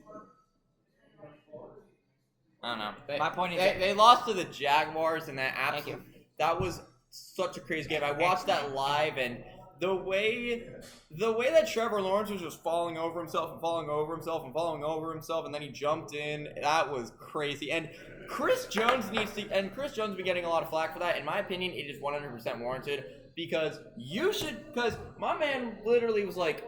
I don't know. My point is they lost to the Jaguars, and that was such a crazy game. I watched that live, and the way that Trevor Lawrence was just falling over himself and falling over himself and falling over himself, and then he jumped in, that was crazy. And Chris Jones has been getting a lot of flack for that. In my opinion, it is 100% warranted because my man literally was like,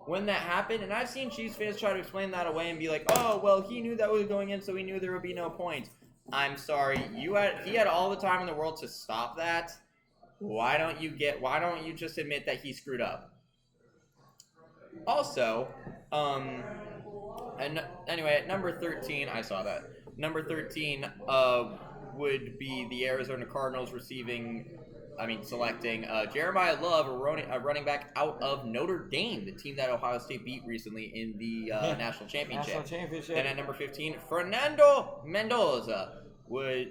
when that happened, and I've seen Chiefs fans try to explain that away and be like, oh, well, he knew that was going in, so he knew there would be no points. I'm sorry, he had all the time in the world to stop that. Why don't you just admit that he screwed up? Also, and anyway, at number 13, I saw that. Number 13 would be the Arizona Cardinals selecting Jeremiah Love, a running back out of Notre Dame, the team that Ohio State beat recently in the national championship. Then at number 15, Fernando Mendoza,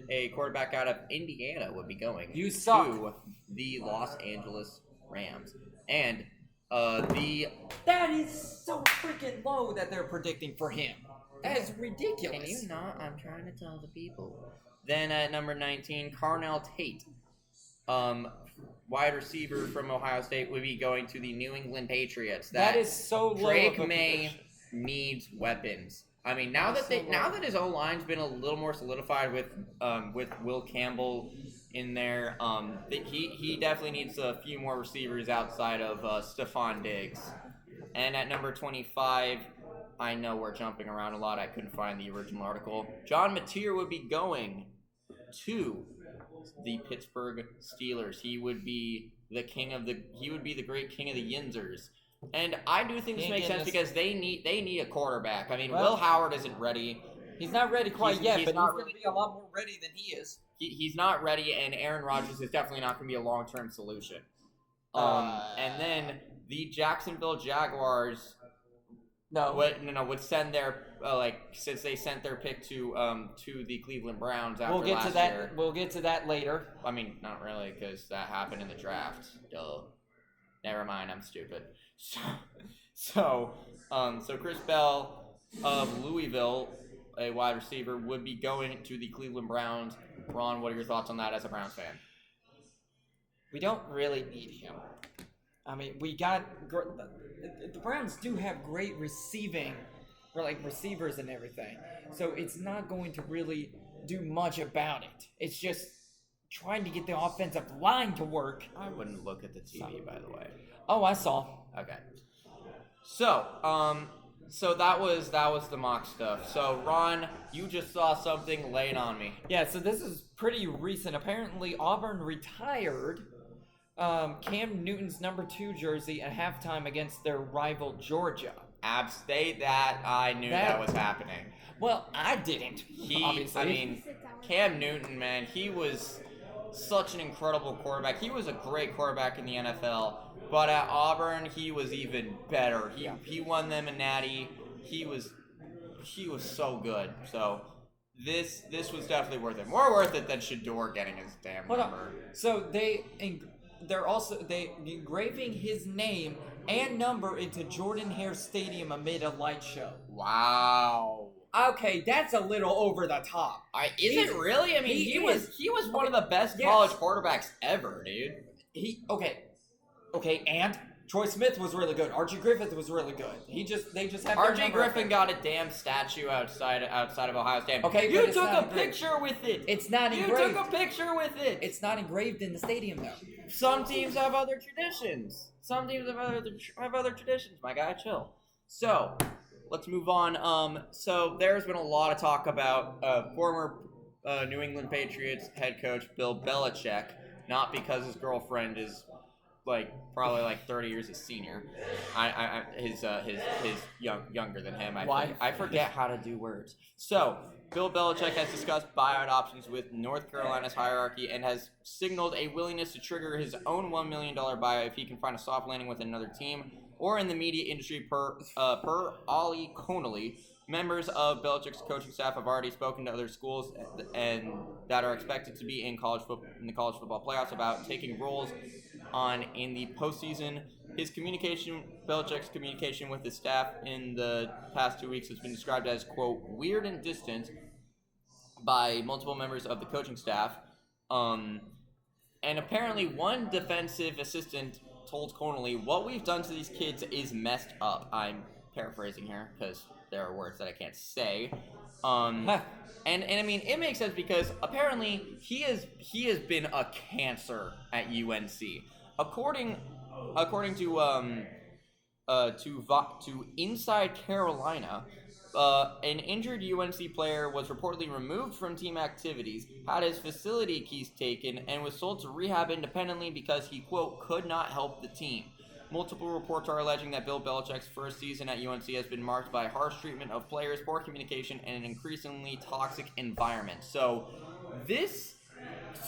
a quarterback out of Indiana, would be going to the Los Angeles Rams. And that is so freaking low that they're predicting for him. That is ridiculous. Can you not? I'm trying to tell the people. Then at number 19, Carnell Tate, wide receiver from Ohio State, would be going to the New England Patriots. That is so low. Drake May needs weapons. I mean, now that his O-line's been a little more solidified with Will Campbell in there, he definitely needs a few more receivers outside of Stephon Diggs. And at number 25, I know we're jumping around a lot. I couldn't find the original article. John Mateer would be going to the Pittsburgh Steelers. He would be the great king of the Yinzers. And I do think this makes sense because they need a quarterback. I mean, Will Howard isn't ready. He's not ready quite yet, but he's going to be a lot more ready than he is. He's not ready, and Aaron Rodgers is definitely not going to be a long-term solution. And then the Jacksonville Jaguars would send their since they sent their pick to the Cleveland Browns after last year. We'll get to that later. I mean, not really, because that happened in the draft. Duh. Never mind, I'm stupid. So Chris Bell of Louisville, a wide receiver, would be going to the Cleveland Browns. Ron, what are your thoughts on that as a Browns fan? We don't really need him. I mean, the Browns do have great receiving, receivers and everything. So it's not going to really do much about it. It's just trying to get the offensive line to work. I wouldn't look at the TV, by the way. Oh, I saw. Okay. So that was the mock stuff. So Ron, you just saw something. Lay it on me. Yeah. So this is pretty recent. Apparently, Auburn retired Cam Newton's number 2 jersey at halftime against their rival Georgia. App State. That I knew that was happening. Well, I didn't. Obviously. I mean, Cam Newton, man, he was such an incredible quarterback. He was a great quarterback in the NFL, but at Auburn, he was even better. He won them a natty. He was so good. So this was definitely worth it. More worth it than Shador getting his damn number. So they're engraving his name and number into Jordan Hare Stadium amid a light show. Wow. Okay, that's a little over the top. Is it really? I mean, he was one of the best college quarterbacks ever, dude. Okay, and Troy Smith was really good. Archie Griffith was really good. They just have Archie Griffin got a damn statue outside of Ohio State. Okay, you took a picture with it. It's not engraved. You took a picture with it. It's not engraved in the stadium though. Some teams have other traditions. Some teams have other traditions. My guy, chill. So, let's move on. So there's been a lot of talk about former New England Patriots head coach Bill Belichick, not because his girlfriend is probably 30 years his senior. His younger than him. I forget how to do words. So Bill Belichick has discussed buyout options with North Carolina's hierarchy and has signaled a willingness to trigger his own $1 million buyout if he can find a soft landing with another team or in the media industry. Per Ollie Connolly, members of Belichick's coaching staff have already spoken to other schools and that are expected to be in the college football playoffs about taking roles in the postseason. Belichick's communication with the staff in the past 2 weeks has been described as, quote, weird and distant by multiple members of the coaching staff. And apparently one defensive assistant told Connolly, what we've done to these kids is messed up. I'm paraphrasing here because there are words that I can't say. And I mean, it makes sense because apparently he has been a cancer at UNC. According to Inside Carolina, an injured UNC player was reportedly removed from team activities, had his facility keys taken, and was sold to rehab independently because he, quote, could not help the team. Multiple reports are alleging that Bill Belichick's first season at UNC has been marked by harsh treatment of players, poor communication, and an increasingly toxic environment. So this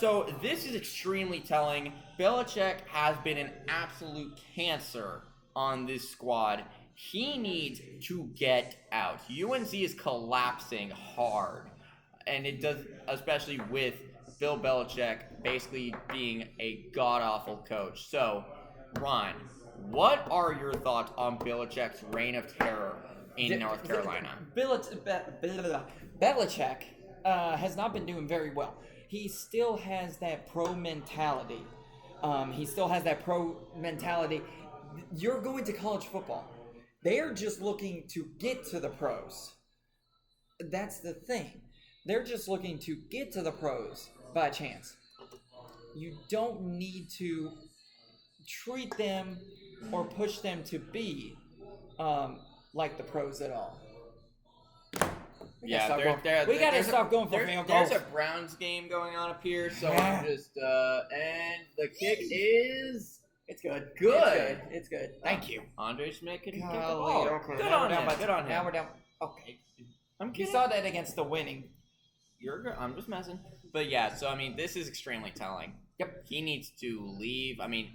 is extremely telling. Belichick has been an absolute cancer on this squad. He needs to get out. UNC is collapsing hard, and it does, especially with Bill Belichick basically being a god-awful coach. So, Ron, what are your thoughts on Belichick's reign of terror in North Carolina? Belichick has not been doing very well. He still has that pro mentality. You're going to college football. They're just looking to get to the pros. That's the thing. They're just looking to get to the pros by chance. You don't need to treat them or push them to be like the pros at all. We gotta stop going for field goals. There's a Browns game going on up here, so I'm just and the kick is it's good. It's good. Thank you. Andre Schmidt can kick the Golly, ball. okay. Good on him. Good on him. Now we're down. Okay. I'm You kidding. saw that against the winning. I'm just messing. But yeah, so I mean, this is extremely telling. Yep. He needs to leave. I mean,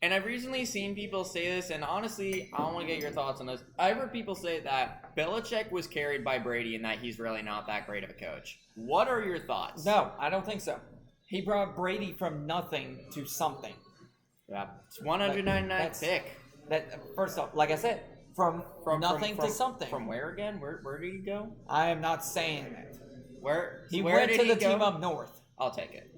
and I've recently seen people say this, and honestly, I want to get your thoughts on this. I've heard people say that Belichick was carried by Brady and that he's really not that great of a coach. What are your thoughts? No, I don't think so. He brought Brady from nothing to something. Yeah, it's 199th pick. First off, like I said, from nothing to something. From where again? Where did he go? I am not saying that. Where He where went did to the he go? team up north. I'll take it.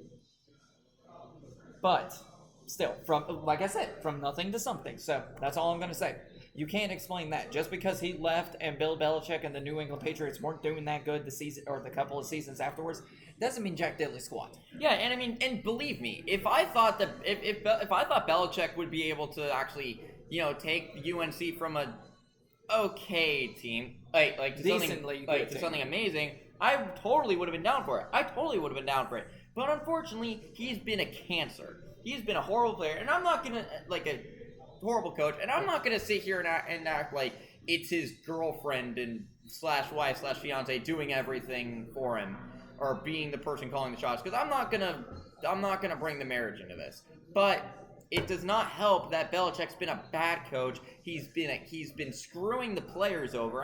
But still, like I said, from nothing to something. So that's all I'm going to say. You can't explain that. Just because he left and Bill Belichick and the New England Patriots weren't doing that good the season or the couple of seasons afterwards, doesn't mean Jack Diddley squat. Yeah, and I mean, and believe me, if I thought Belichick would be able to actually, take UNC from a okay team, like to Decently something amazing, I totally would have been down for it. But unfortunately, he's been a cancer. He's been a horrible player, and I'm not gonna a horrible coach, and I'm not gonna sit here and act like it's his girlfriend and /wife/fiance doing everything for him. or being the person calling the shots, because I'm not gonna bring the marriage into this. But it does not help that Belichick's been a bad coach. He's been screwing the players over.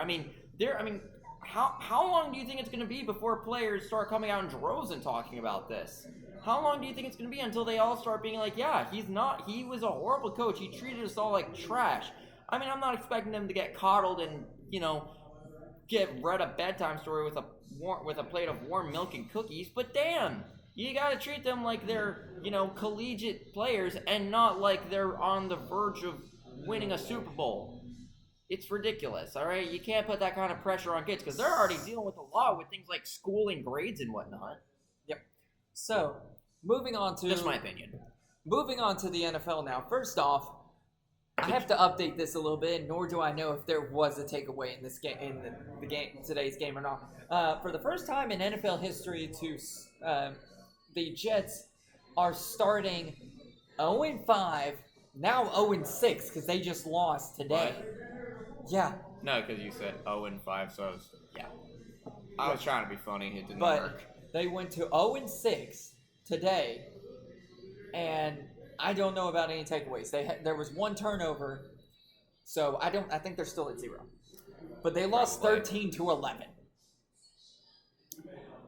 How long do you think it's going to be before players start coming out in droves and talking about this? How long do you think it's going to be until they all start being like, yeah, he was a horrible coach. He treated us all like trash. I'm not expecting them to get coddled and, get read a bedtime story with a plate of warm milk and cookies, but damn, you got to treat them like they're, collegiate players and not like they're on the verge of winning a Super Bowl. It's ridiculous, all right? You can't put that kind of pressure on kids because they're already dealing with a lot with things like schooling grades and whatnot. Yep. So, moving on to... Just my opinion. Moving on to the NFL now. First off, I have to update this a little bit, nor do I know if there was a takeaway in this game, today's game or not. For the first time in NFL history, the Jets are starting 0-5, now 0-6 because they just lost today. What? Yeah. No, because you said 0-5, so I was trying to be funny. It didn't but work. They went to 0-6 today, and I don't know about any takeaways. There was one turnover, so I think they're still at 0. But they lost 13-11.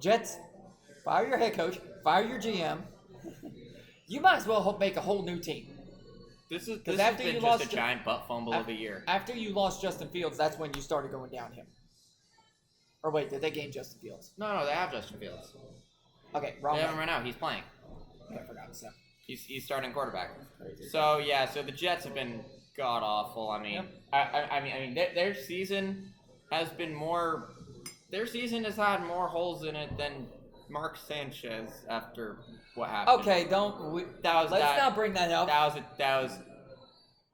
Jets, fire your head coach, fire your GM. You might as well make a whole new team. This has been just a giant butt fumble of a year. After you lost Justin Fields, that's when you started going downhill. Or wait, did they gain Justin Fields? No, they have Justin Fields. Okay, wrong. They have him right now. He's playing. I forgot. So he's starting quarterback. So so the Jets have been god awful. Their season has been more. Their season has had more holes in it than Mark Sanchez after what happened. Okay, let's not bring that up. That was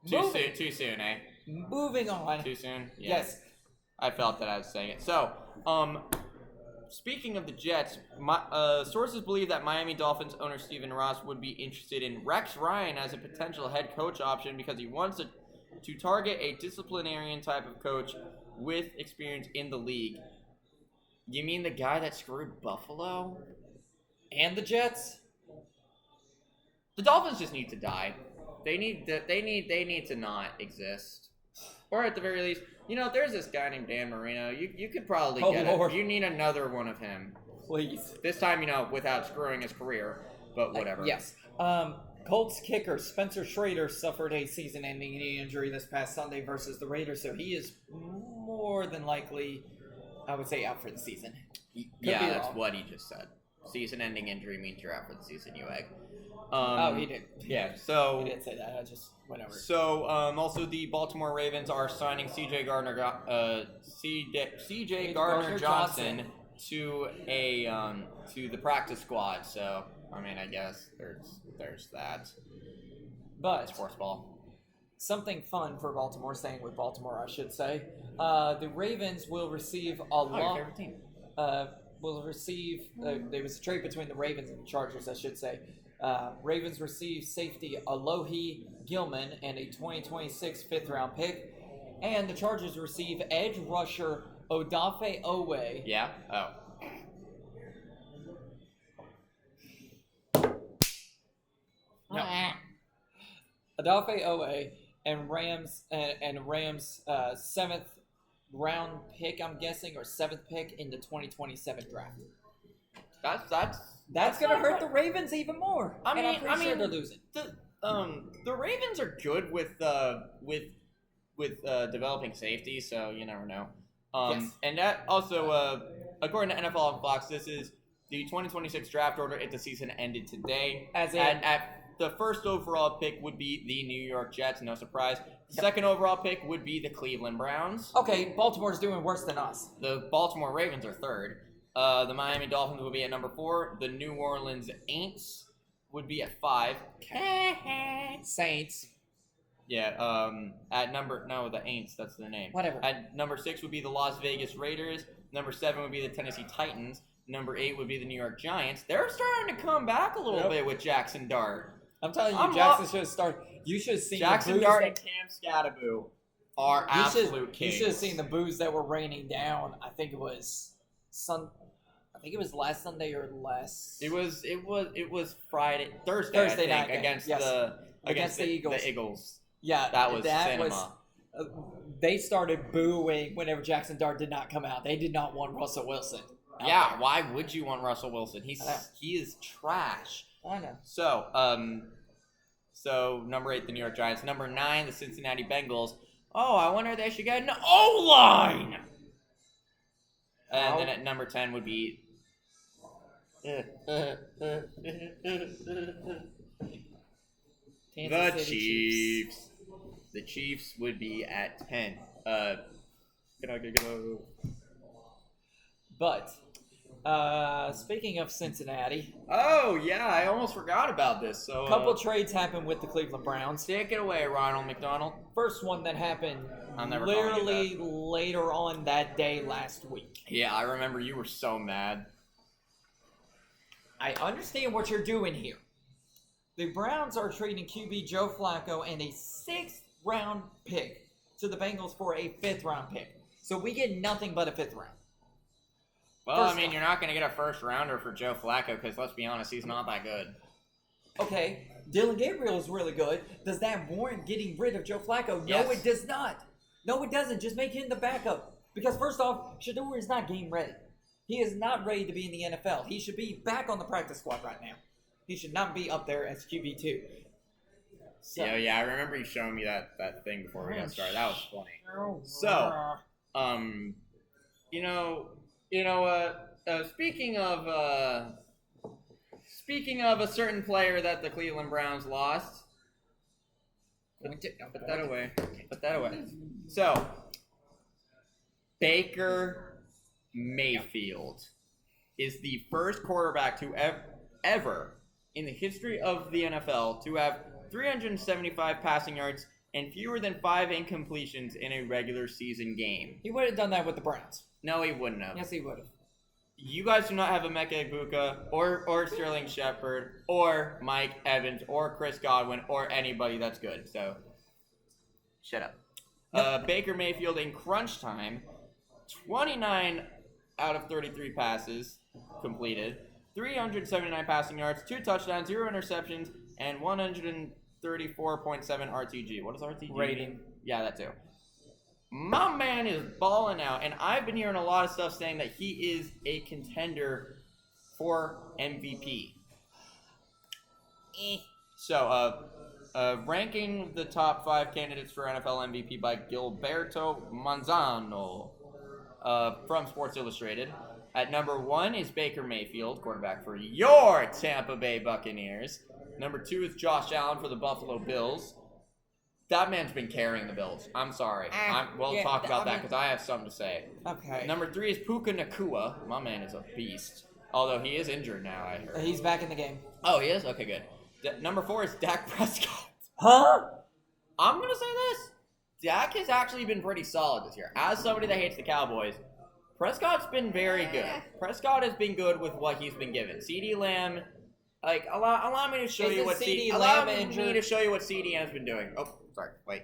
too soon, eh? Moving on. Too soon? Yeah. Yes. I felt that I was saying it. So, speaking of the Jets, sources believe that Miami Dolphins owner Stephen Ross would be interested in Rex Ryan as a potential head coach option because he wants to target a disciplinarian type of coach with experience in the league. You mean the guy that screwed Buffalo? And the Jets? The Dolphins just need to die. They need to not exist. Or at the very least, there's this guy named Dan Marino. You could probably get it. You need another one of him. Please. This time, without screwing his career, but whatever. Yes. Colts kicker Spencer Schrader suffered a season-ending knee injury this past Sunday versus the Raiders, so he is more than likely, I would say, out for the season. Yeah, that's what he just said. Season-ending injury means you're out for the season, you egg. He did. Yeah, so... He did say that. I just went over it. So, also the Baltimore Ravens are signing C.J. Gardner-Johnson to the practice squad. So, I guess there's that. But Sportsball. Something fun for Baltimore, staying with Baltimore, I should say. The Ravens will receive your favorite team. There was a trade between the Ravens and the Chargers, I should say. Ravens receive safety Alohi Gilman and a 2026 fifth-round pick. And the Chargers receive edge rusher Odafe Owe. Yeah? Oh. No. Odafe Owe and Rams 7th round pick, I'm guessing, or 7th pick in the 2027 draft. That's gonna hurt the Ravens even more. I'm pretty sure they're losing. The Ravens are good with developing safety, so you never know. Yes. And that also, according to NFL on Fox, this is the 2026 draft order if the season ended today. At the first overall pick would be the New York Jets, no surprise. The second overall pick would be the Cleveland Browns. Okay, Baltimore's doing worse than us. The Baltimore Ravens are third. The Miami Dolphins would be at number 4. The New Orleans Saints would be at 5. Saints. Yeah, the Aints, that's the name. Whatever. At number 6 would be the Las Vegas Raiders. Number 7 would be the Tennessee Titans. Number 8 would be the New York Giants. They're starting to come back a little bit with Jackson Dart. I'm telling you, Jackson should have started. You should have seen Jackson Dart and Cam Scattaboo are absolute kings. You should have seen the boos that were raining down. I think it was think it was last Sunday or last. It was Thursday Thursday I think, night game, against yes. against the Eagles. The Eagles. Yeah, That was cinema. They started booing whenever Jackson Dart did not come out. They did not want Russell Wilson. Yeah, there. why would you want Russell Wilson? He is trash. I know. So number 8, the New York Giants. Number 9, the Cincinnati Bengals. Oh, I wonder if they should get an O-line. And then at number 10 would be. The Chiefs. The Chiefs would be at 10. But speaking of Cincinnati, Oh yeah, I almost forgot about this. So a couple trades happened with the Cleveland Browns. take it away, Ronald McDonald. First one that happened I'm never calling you literally later on that day last week. Yeah, I remember you were so mad. I understand what you're doing here. The Browns are trading QB Joe Flacco and a 6th-round pick to the Bengals for a 5th-round pick. So we get nothing but a 5th round. Well, First I mean, off- you're not going to get a first rounder for Joe Flacco because let's be honest, he's not that good. Okay, Dylan Gabriel is really good. Does that warrant getting rid of Joe Flacco? Yes. No, it does not. No, it doesn't. Just make him the backup. Because first off, Shador is not game ready. He is not ready to be in the NFL. He should be back on the practice squad right now. He should not be up there as QB2. So, Yeah, I remember you showing me that thing before we got started. That was funny. So, speaking of a certain player that the Cleveland Browns lost. Put that away. Put that away. So, Baker Mayfield is the first quarterback to ever in the history of the NFL to have 375 passing yards and fewer than 5 incompletions in a regular season game. he would have done that with the Browns. No, he wouldn't have. Yes, he would have. You guys do not have Emeka Egbuka or Sterling Shepard or Mike Evans or Chris Godwin or anybody that's good. So, shut up. Baker Mayfield in crunch time, 29 out of 33 passes completed, 379 passing yards, 2 touchdowns, 0 interceptions, and 134.7 RTG. What is RTG? Rating. Yeah, that too. My man is balling out, and I've been hearing a lot of stuff saying that he is a contender for MVP. So, ranking the top 5 candidates for NFL MVP by Gilberto Manzano from Sports Illustrated. At number 1 is Baker Mayfield, quarterback for your Tampa Bay Buccaneers. Number 2 is Josh Allen for the Buffalo Bills. That man's been carrying the Bills. I'm sorry. We'll talk about that because I have something to say. Okay. Number 3 is Puka Nacua. My man is a beast. Although he is injured now, I heard. He's back in the game. Oh, he is? Okay, good. Number 4 is Dak Prescott. Huh? I'm going to say this. Dak has actually been pretty solid this year. As somebody that hates the Cowboys, Prescott's been very good. Prescott has been good with what he's been given. CeeDee Lamb, allow me to show you what CeeDee Lamb has been doing. Oh, sorry. Wait.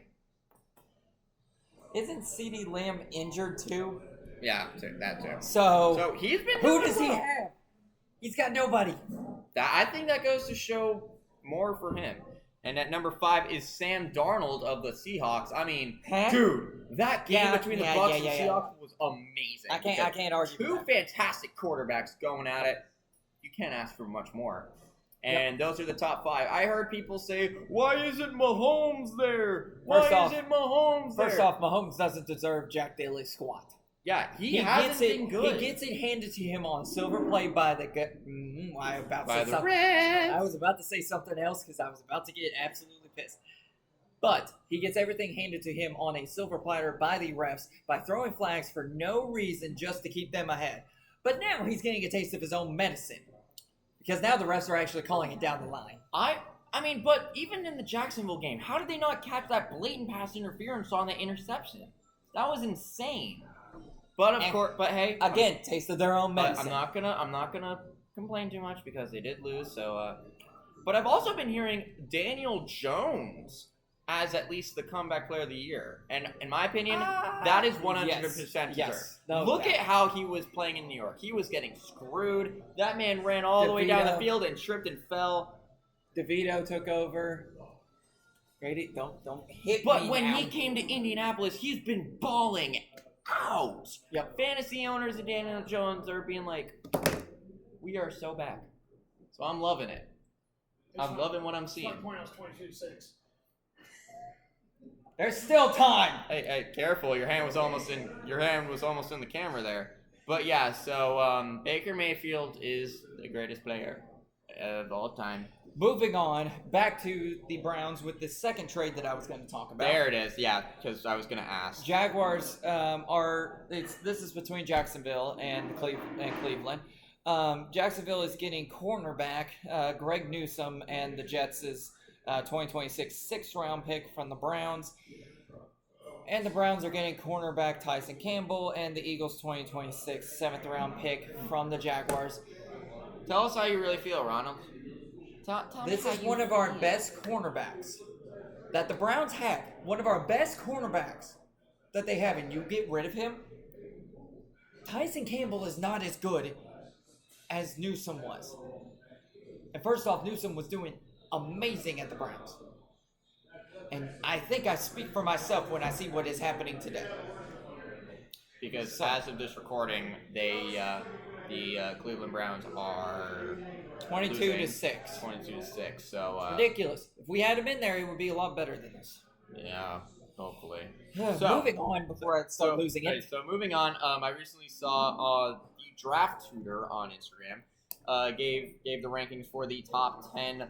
Isn't CeeDee Lamb injured too? Yeah, that too. So he's been. who doing does he well. have? He's got nobody. I think that goes to show more for him. And at number 5 is Sam Darnold of the Seahawks. I mean, dude, that game between the Bucs and the Seahawks was amazing. I can't argue. Two fantastic quarterbacks going at it. You can't ask for much more. And those are the top 5. I heard people say, "Why isn't Mahomes there? Why isn't Mahomes there?" First off, Mahomes doesn't deserve Jack Daly's squat. Yeah, he hasn't been good. He gets it handed to him on a silver plate by the Reds. I was about to say something else because I was about to get absolutely pissed. But he gets everything handed to him on a silver platter by the refs by throwing flags for no reason just to keep them ahead. But now he's getting a taste of his own medicine because now the refs are actually calling it down the line. I mean, but even in the Jacksonville game, how did they not catch that blatant pass interference on the interception? That was insane. But hey, again, taste of their own medicine. I'm not gonna complain too much because they did lose. So, but I've also been hearing Daniel Jones as at least the comeback player of the year. And in my opinion, that is 100% deserved. Yes. Look at how he was playing in New York. He was getting screwed. That man ran all the way down the field and tripped and fell. DeVito took over. Grady, don't hit But me when now. he came to Indianapolis, he's been balling out. Yep. Fantasy owners of Daniel Jones are being like, we are so back. So I'm loving it. I'm loving what I'm seeing. Point I was 22-6. There's still time. Hey, careful! Your hand was almost in the camera there. But yeah, so Baker Mayfield is the greatest player of all time. Moving on, back to the Browns with the second trade that I was going to talk about. There it is. Yeah, because I was gonna ask. Jaguars this is between Jacksonville and Cleveland. Jacksonville is getting cornerback Greg Newsome, and the Jets is 2026 6th-round pick from the Browns. And the Browns are getting cornerback Tyson Campbell, and the Eagles 2026 7th-round pick from the Jaguars. Tell us how you really feel, Ronald. Tell This me is how one you of our feel. best cornerbacks that the Browns have. One of our best cornerbacks that they have, and you get rid of him. Tyson Campbell is not as good as Newsome was. And first off, Newsome was doing amazing at the Browns. And I think I speak for myself when I see what is happening today. Because as of this recording, the Cleveland Browns are 22-6. 22-6. So Ridiculous. If we had him in there, he would be a lot better than this. yeah, hopefully. Moving on before I start losing it. So moving on, I recently saw the Draft Tutor on Instagram gave the rankings for the top 10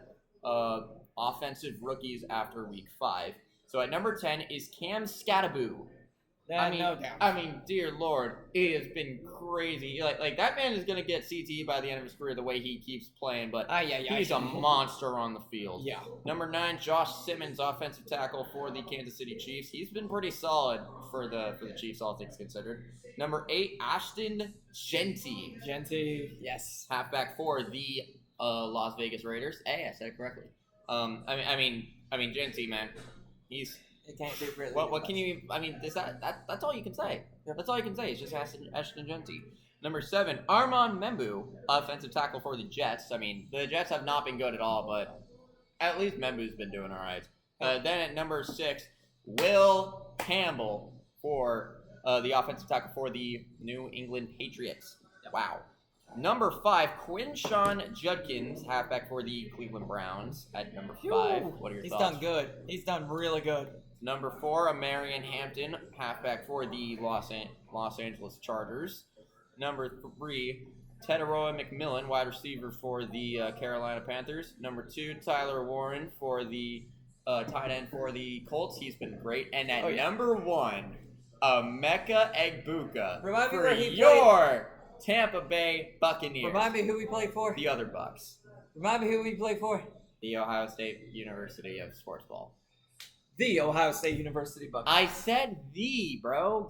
offensive rookies after week 5. So at number 10 is Cam Skattebo. No doubt. I mean, dear Lord, it has been crazy. Like that man is gonna get CTE by the end of his career the way he keeps playing, but he's a monster on the field. Yeah. Number 9, Josh Simmons, offensive tackle for the Kansas City Chiefs. He's been pretty solid for the Chiefs, all things considered. Number 8, Ashton Genty, yes. halfback for the Las Vegas Raiders. Hey, I said it correctly. I mean, Genty, man, he's. It can't be really. What can you? I mean, that's all you can say. Yep. That's all you can say. It's just Ashton Genty. Number 7, Armand Membu, offensive tackle for the Jets. I mean, the Jets have not been good at all, but at least Membu's been doing all right. Then at number 6, Will Campbell for the offensive tackle for the New England Patriots. Wow. Number 5, Quinshawn Judkins, halfback for the Cleveland Browns. At number 5, what are your He's thoughts? done good. He's done really good. Number 4, Amarian Hampton, halfback for the Los Angeles Chargers. Number 3, Teteroa McMillan, wide receiver for the Carolina Panthers. Number 2, Tyler Warren for the tight end for the Colts. He's been great. And at number 1, Emeka Egbuka Remind me for where he your Tampa Bay Buccaneers. Remind me who we played for. The other Bucks. Remind me who we played for. The Ohio State University of Sportsball. The Ohio State University Buccaneers. I said the, bro.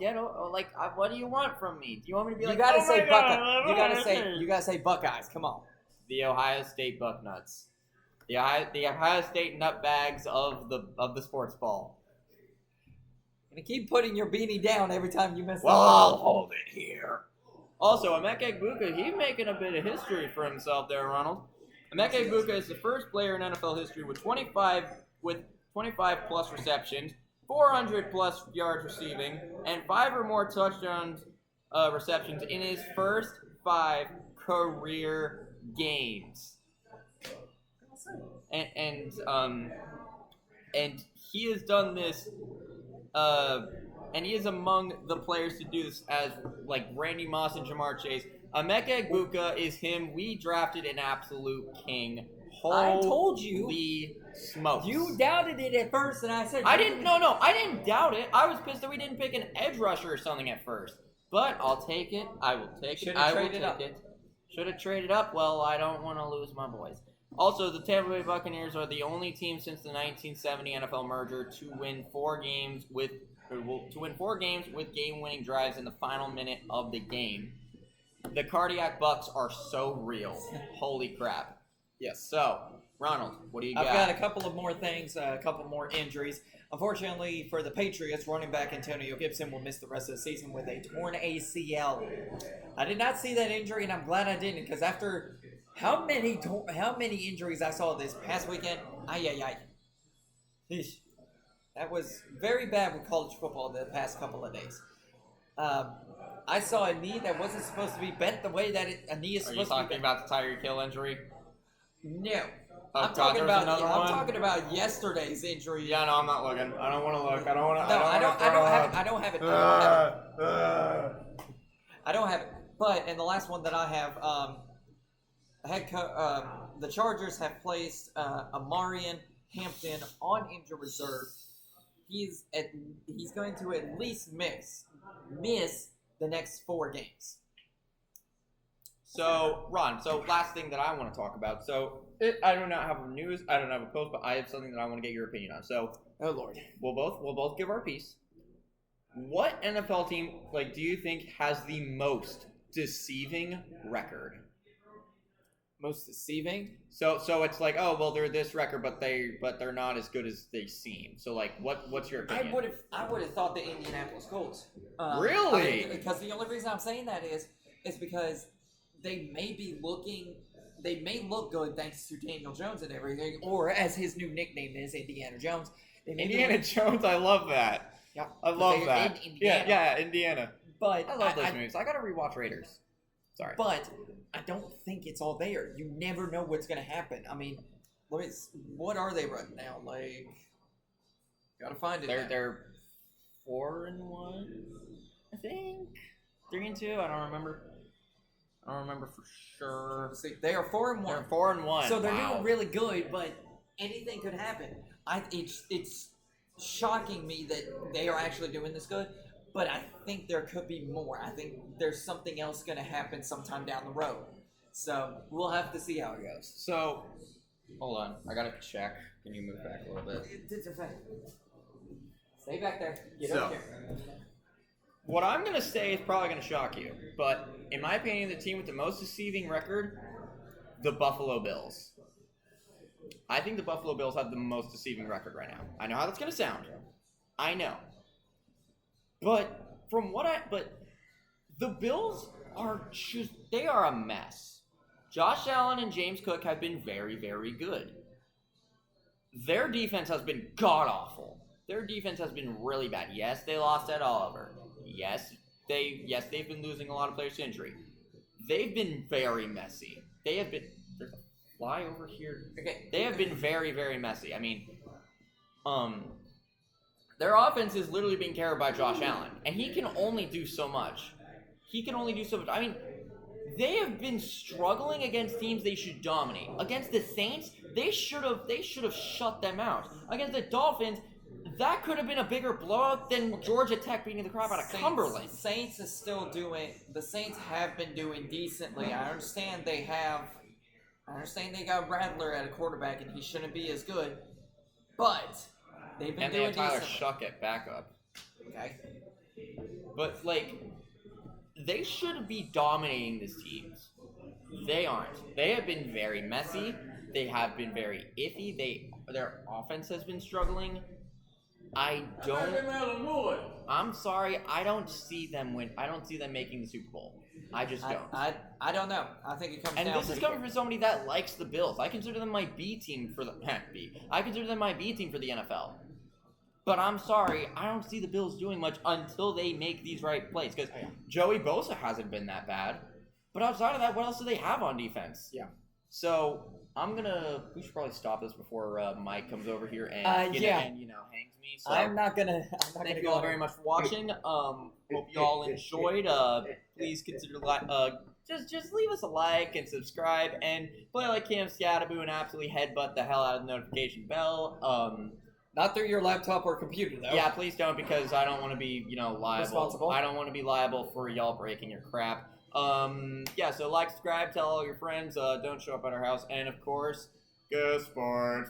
What do you want from me? Do you want me to be You like, gotta oh say my God, Buckeye. You gotta say Buckeyes. Come on. The Ohio State Bucknuts. The Ohio State nutbags of the sports ball. I'm gonna keep putting your beanie down every time you miss. Well, I'll hold it here. Also, Emeka Egbuka, he's making a bit of history for himself there, Ronald. Emeka Egbuka is the first player in NFL history with 25 plus receptions, 400 plus yards receiving, and 5 or more touchdowns receptions in his first 5 career games. And he has done this, and he is among the players to do this as like Randy Moss and Jamar Chase. Emeka Egbuka is him. We drafted an absolute king. I told you. Holy smokes. You doubted it at first, and I said I didn't doubt it. I was pissed that we didn't pick an edge rusher or something at first. But I'll take it. I will take it. I will take it. Should have traded up. Well, I don't want to lose my boys. Also, the Tampa Bay Buccaneers are the only team since the 1970 NFL merger to win 4 games with game-winning drives in the final minute of the game. The cardiac Bucks are so real. Holy crap. Yes. So, Ronald, what do you I've got a couple of more things, a couple more injuries. Unfortunately for the Patriots, running back Antonio Gibson will miss the rest of the season with a torn ACL. I did not see that injury, and I'm glad I didn't, because after how many injuries I saw this past weekend, Eesh. That was very bad with college football the past couple of days. I saw a knee that wasn't supposed to be bent the way that a knee is Are you supposed to be talking bent. about the Tyreek Hill injury? No. Oh, I'm God, talking there's about another one? I'm talking about yesterday's injury. Yeah, no, I'm not looking. I don't want to look. I don't want to. No, I don't have it. I don't have it. But in the last one that I have, the Chargers have placed Amarian Hampton on injured reserve. He's going to at least miss the next 4 games. So, Ron, last thing that I want to talk about. I do not have news. I don't have a post, but I have something that I want to get your opinion on. So, Oh Lord, we'll both give our piece. What NFL team, do you think has the most deceiving record? most deceiving. So it's like, oh well, they're this record, but they're not as good as they seem. So what's your opinion? I would have thought the Indianapolis Colts. Really? Because the only reason I'm saying that is because they may look good thanks to Daniel Jones and everything, or as his new nickname is, Indiana Jones. Indiana Jones, I love that. Yeah, I love that. In Indiana. Yeah, Indiana. But I love those movies. I gotta rewatch Raiders. Sorry. But I don't think it's all there. You never know what's gonna happen. I mean, what are they right now? Gotta find it. They're 4-1, I think. 3-2. I don't remember for sure. Let's see, they are 4-1. They're 4-1. So they're doing really good, but anything could happen. It's shocking me that they are actually doing this good, but I think there could be more. I think there's something else going to happen sometime down the road. So we'll have to see how it goes. So, hold on. I gotta check. Can you move back a little bit? Stay back there. Get So- over here. What I'm going to say is probably going to shock you, but in my opinion, the team with the most deceiving record, the Buffalo Bills. I think the Buffalo Bills have the most deceiving record right now. I know how that's going to sound. I know. But the Bills they are a mess. Josh Allen and James Cook have been very, very good. Their defense has been god-awful. Their defense has been really bad. Yes, they lost Ed Oliver. Yes, they've been losing a lot of players to injury. They've been very messy. There's a fly over here. Okay. They have been very, very messy. I mean, their offense is literally being carried by Josh Allen, and he can only do so much. I mean, they have been struggling against teams they should dominate. Against the Saints, they should have shut them out. Against the Dolphins, that could have been a bigger blowout than Georgia Tech beating the crap out of Cumberland. The Saints have been doing decently. I understand they got Rattler at a quarterback and he shouldn't be as good, but they've been and they doing have Tyler decently. Shuck at backup. Okay. But they should be dominating these teams. They aren't. They have been very messy. They have been very iffy. Their offense has been struggling. I'm sorry. I don't see them win. I don't see them making the Super Bowl. I just don't. I don't know. I think it comes down. And this is coming from somebody that likes the Bills. I consider them my B team for the I consider them my B team for the NFL. But I'm sorry, I don't see the Bills doing much until they make these right plays. Because Joey Bosa hasn't been that bad. But outside of that, what else do they have on defense? Yeah. So we should probably stop this before Mike comes over here and hangs me. So I'm not gonna thank you go all very much for watching. Hope you all enjoyed. Please consider just leave us a like and subscribe and play like Cam Scataboo and absolutely headbutt the hell out of the notification bell. Not through your laptop or computer though. Yeah, please don't, because I don't want to be liable. Responsible. I don't want to be liable for y'all breaking your crap. So subscribe, tell all your friends, don't show up at our house, and of course, go Sportsball!